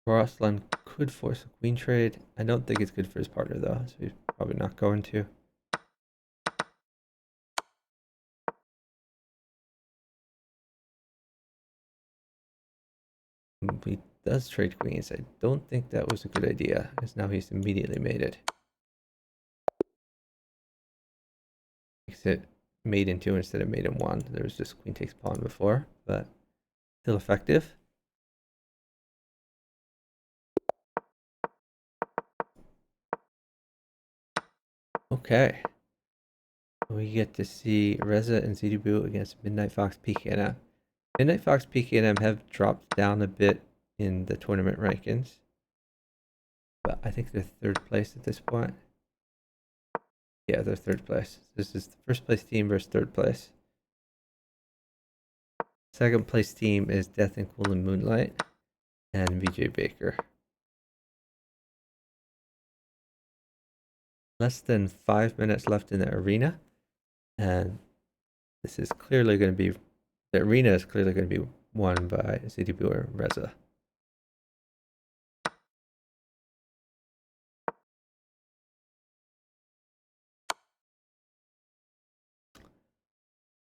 Roslan could force a queen trade. I don't think it's good for his partner, though, so he's probably not going to. He does trade queens. I don't think that was a good idea, because now he's immediately mated. Makes it mate in 2 instead of mate in 1. There was just queen takes pawn before, but still effective. Okay. We get to see Reza and Zidibu against Midnight Fox PKNM. Midnight Fox PKNM have dropped down a bit in the tournament rankings, but I think they're 3rd place at this point. Yeah, they're 3rd place. This is the 1st place team versus 3rd place. 2nd place team is Death and Cool and Moonlight and VJ Baker. Less than 5 minutes left in the arena, and this is clearly going to be, the arena is clearly going to be won by Zidibu or Reza.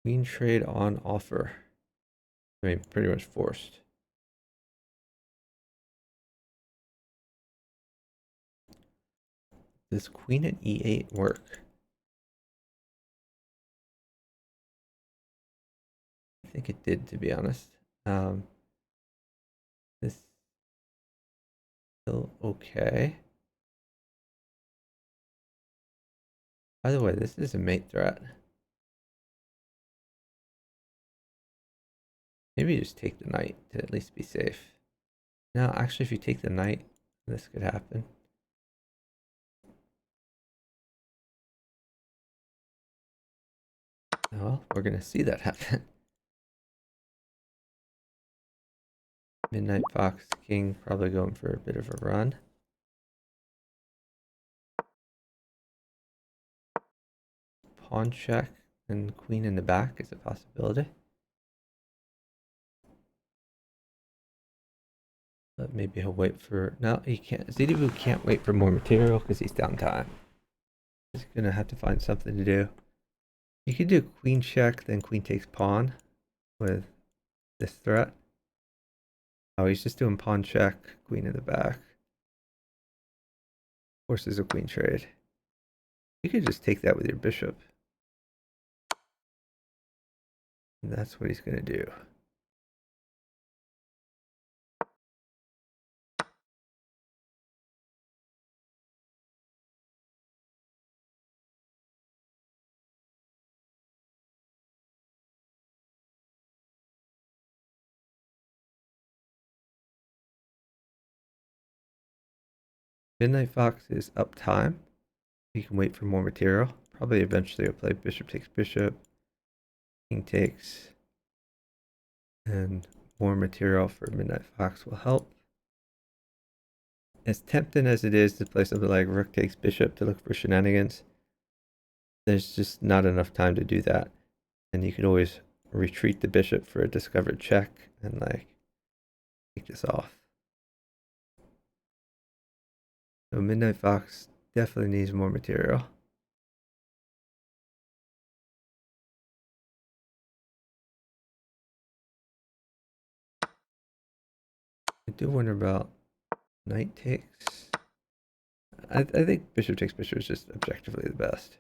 Queen trade on offer. I mean, pretty much forced. Does queen at e8 work? I think it did, to be honest. This still okay. By the way, this is a mate threat. Maybe just take the knight to at least be safe. Now, actually, if you take the knight, this could happen. Well, we're going to see that happen. Midnight Fox King probably going for a bit of a run. Pawn check and queen in the back is a possibility. But maybe he'll wait for... No, he can't. Zidibu can't wait for more material because he's down time. He's going to have to find something to do. You could do queen check, then queen takes pawn with this threat. Oh, he's just doing pawn check, queen in the back. Forces a queen trade. You could just take that with your bishop. And that's what he's going to do. Midnight Fox is up time. He can wait for more material. Probably eventually he'll play bishop takes bishop, king takes, and more material for Midnight Fox will help. As tempting as it is to play something like rook takes bishop to look for shenanigans, there's just not enough time to do that. And you can always retreat the bishop for a discovered check and like take this off. So Midnight Fox definitely needs more material. I do wonder about knight takes. I think bishop takes bishop is just objectively the best.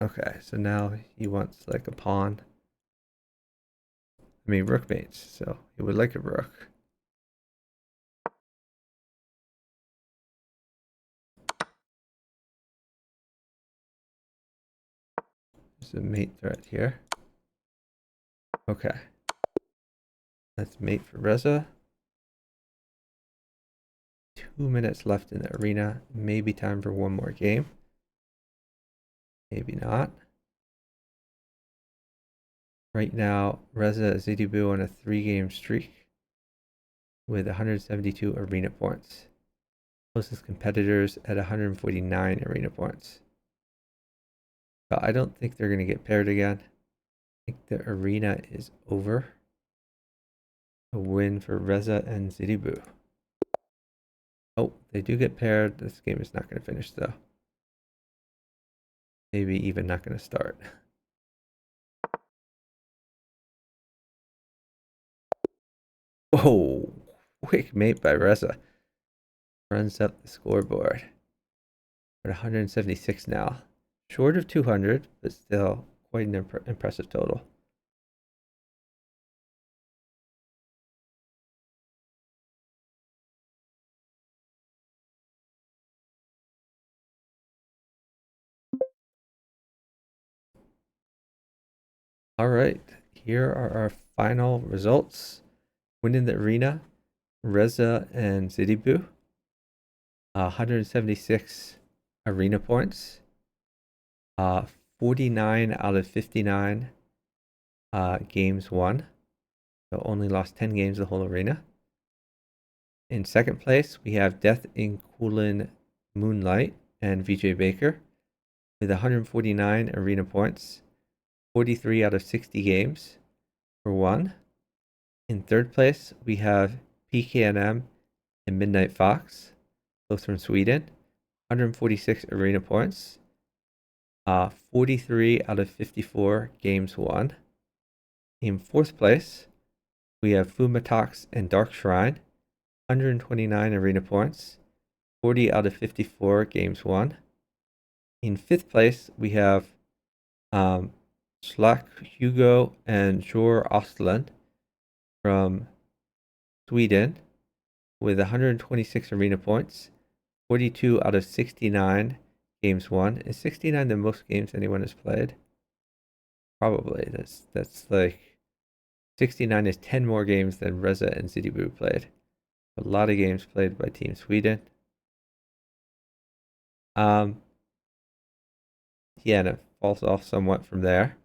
Okay, so now he wants like a pawn. I mean, rook mates, so he would like a rook. There's a mate threat here. Okay. That's mate for Reza. 2 minutes left in the arena. Maybe time for one more game. Maybe not. Right now, Reza Zidibu on a 3-game streak with 172 arena points. Closest competitors at 149 arena points. But I don't think they're going to get paired again. I think the arena is over. A win for Reza and Zidibu. Oh, they do get paired. This game is not going to finish though. Maybe even not going to start. Whoa, quick mate by Reza. Runs up the scoreboard. We're at 176 now. Short of 200, but still quite an impressive total. All right, here are our final results. Winning the arena, Reza and Zidibu. 176 arena points. 49 out of 59 games won. So only lost 10 games the whole arena. In second place, we have Death in Kulin Moonlight and VJ Baker with 149 arena points. 43 out of 60 games for one. In third place, we have PKNM and Midnight Fox, both from Sweden. 146 arena points. 43 out of 54 games won. In fourth place, we have Fumatox and Dark Shrine. 129 arena points. 40 out of 54 games won. In fifth place, we have Slack Hugo and Jor Ostland from Sweden with 126 arena points, 42 out of 69 games won. Is 69 the most games anyone has played? Probably. That's like 69 is 10 more games than Reza and Zidibu played. A lot of games played by Team Sweden. Yeah, and it falls off somewhat from there.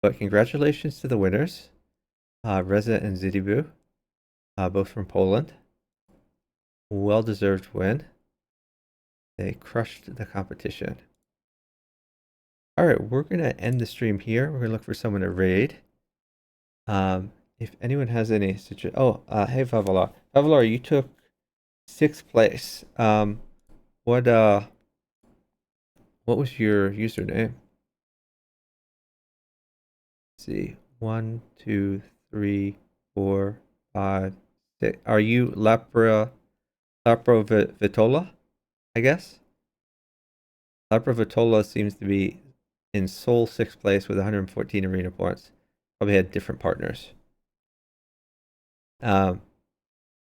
But congratulations to the winners, Reza and Zidibu, both from Poland. Well-deserved win. They crushed the competition. All right, we're going to end the stream here. We're going to look for someone to raid. If anyone has any suggestions. Oh, hey, Vavalar. Vavalar, you took 6th place. What was your username? See, 1, 2, 3, 4, 5, 6. Are you Lapra Vitola? I guess. Lapra Vitola seems to be in sole 6th place with 114 arena points. Probably had different partners. And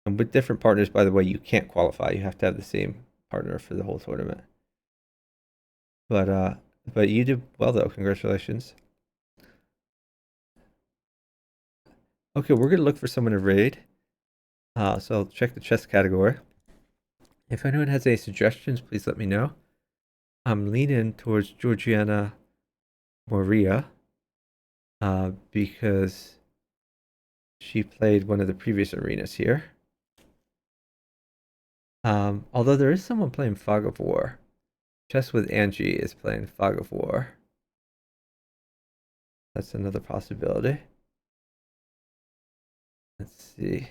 with different partners, by the way, you can't qualify. You have to have the same partner for the whole tournament. But you did well though. Congratulations. Okay, we're gonna look for someone to raid. So I'll check the chess category. If anyone has any suggestions, please let me know. I'm leaning towards Georgiana Moria because she played one of the previous arenas here. Although there is someone playing Fog of War. Chess with Angie is playing Fog of War. That's another possibility. Let's see.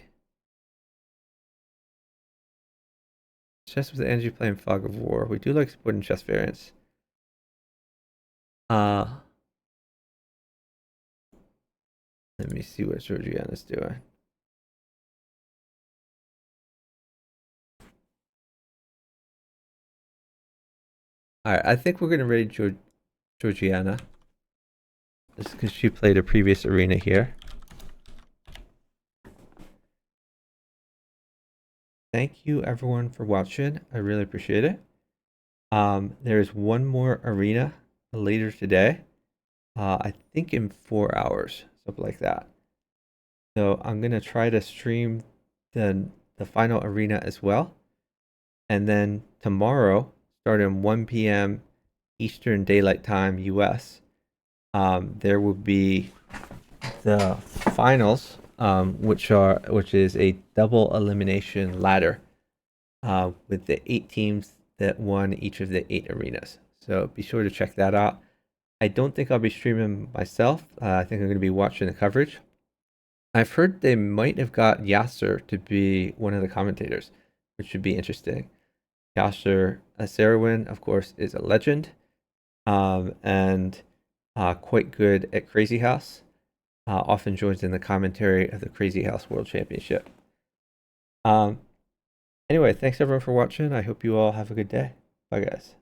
Chess with Angie playing Fog of War. We do like supporting chess variants. Let me see what Georgiana's doing. Alright, I think we're gonna raid Georgiana. Just because she played a previous arena here. Thank you everyone for watching. I really appreciate it. There's one more arena later today. I think in 4 hours, something like that. So I'm gonna try to stream the final arena as well. And then tomorrow, starting 1 p.m. Eastern Daylight Time US, there will be the finals, which is a double elimination ladder with the 8 teams that won each of the 8 arenas. So be sure to check that out. I don't think I'll be streaming myself. I think I'm going to be watching the coverage. I've heard they might have got Yasser to be one of the commentators, which should be interesting. Yasser Sarawin, of course, is a legend and quite good at Crazy House. often joins in the commentary of the Crazy House World Championship. Anyway, thanks everyone for watching. I hope you all have a good day. Bye, guys.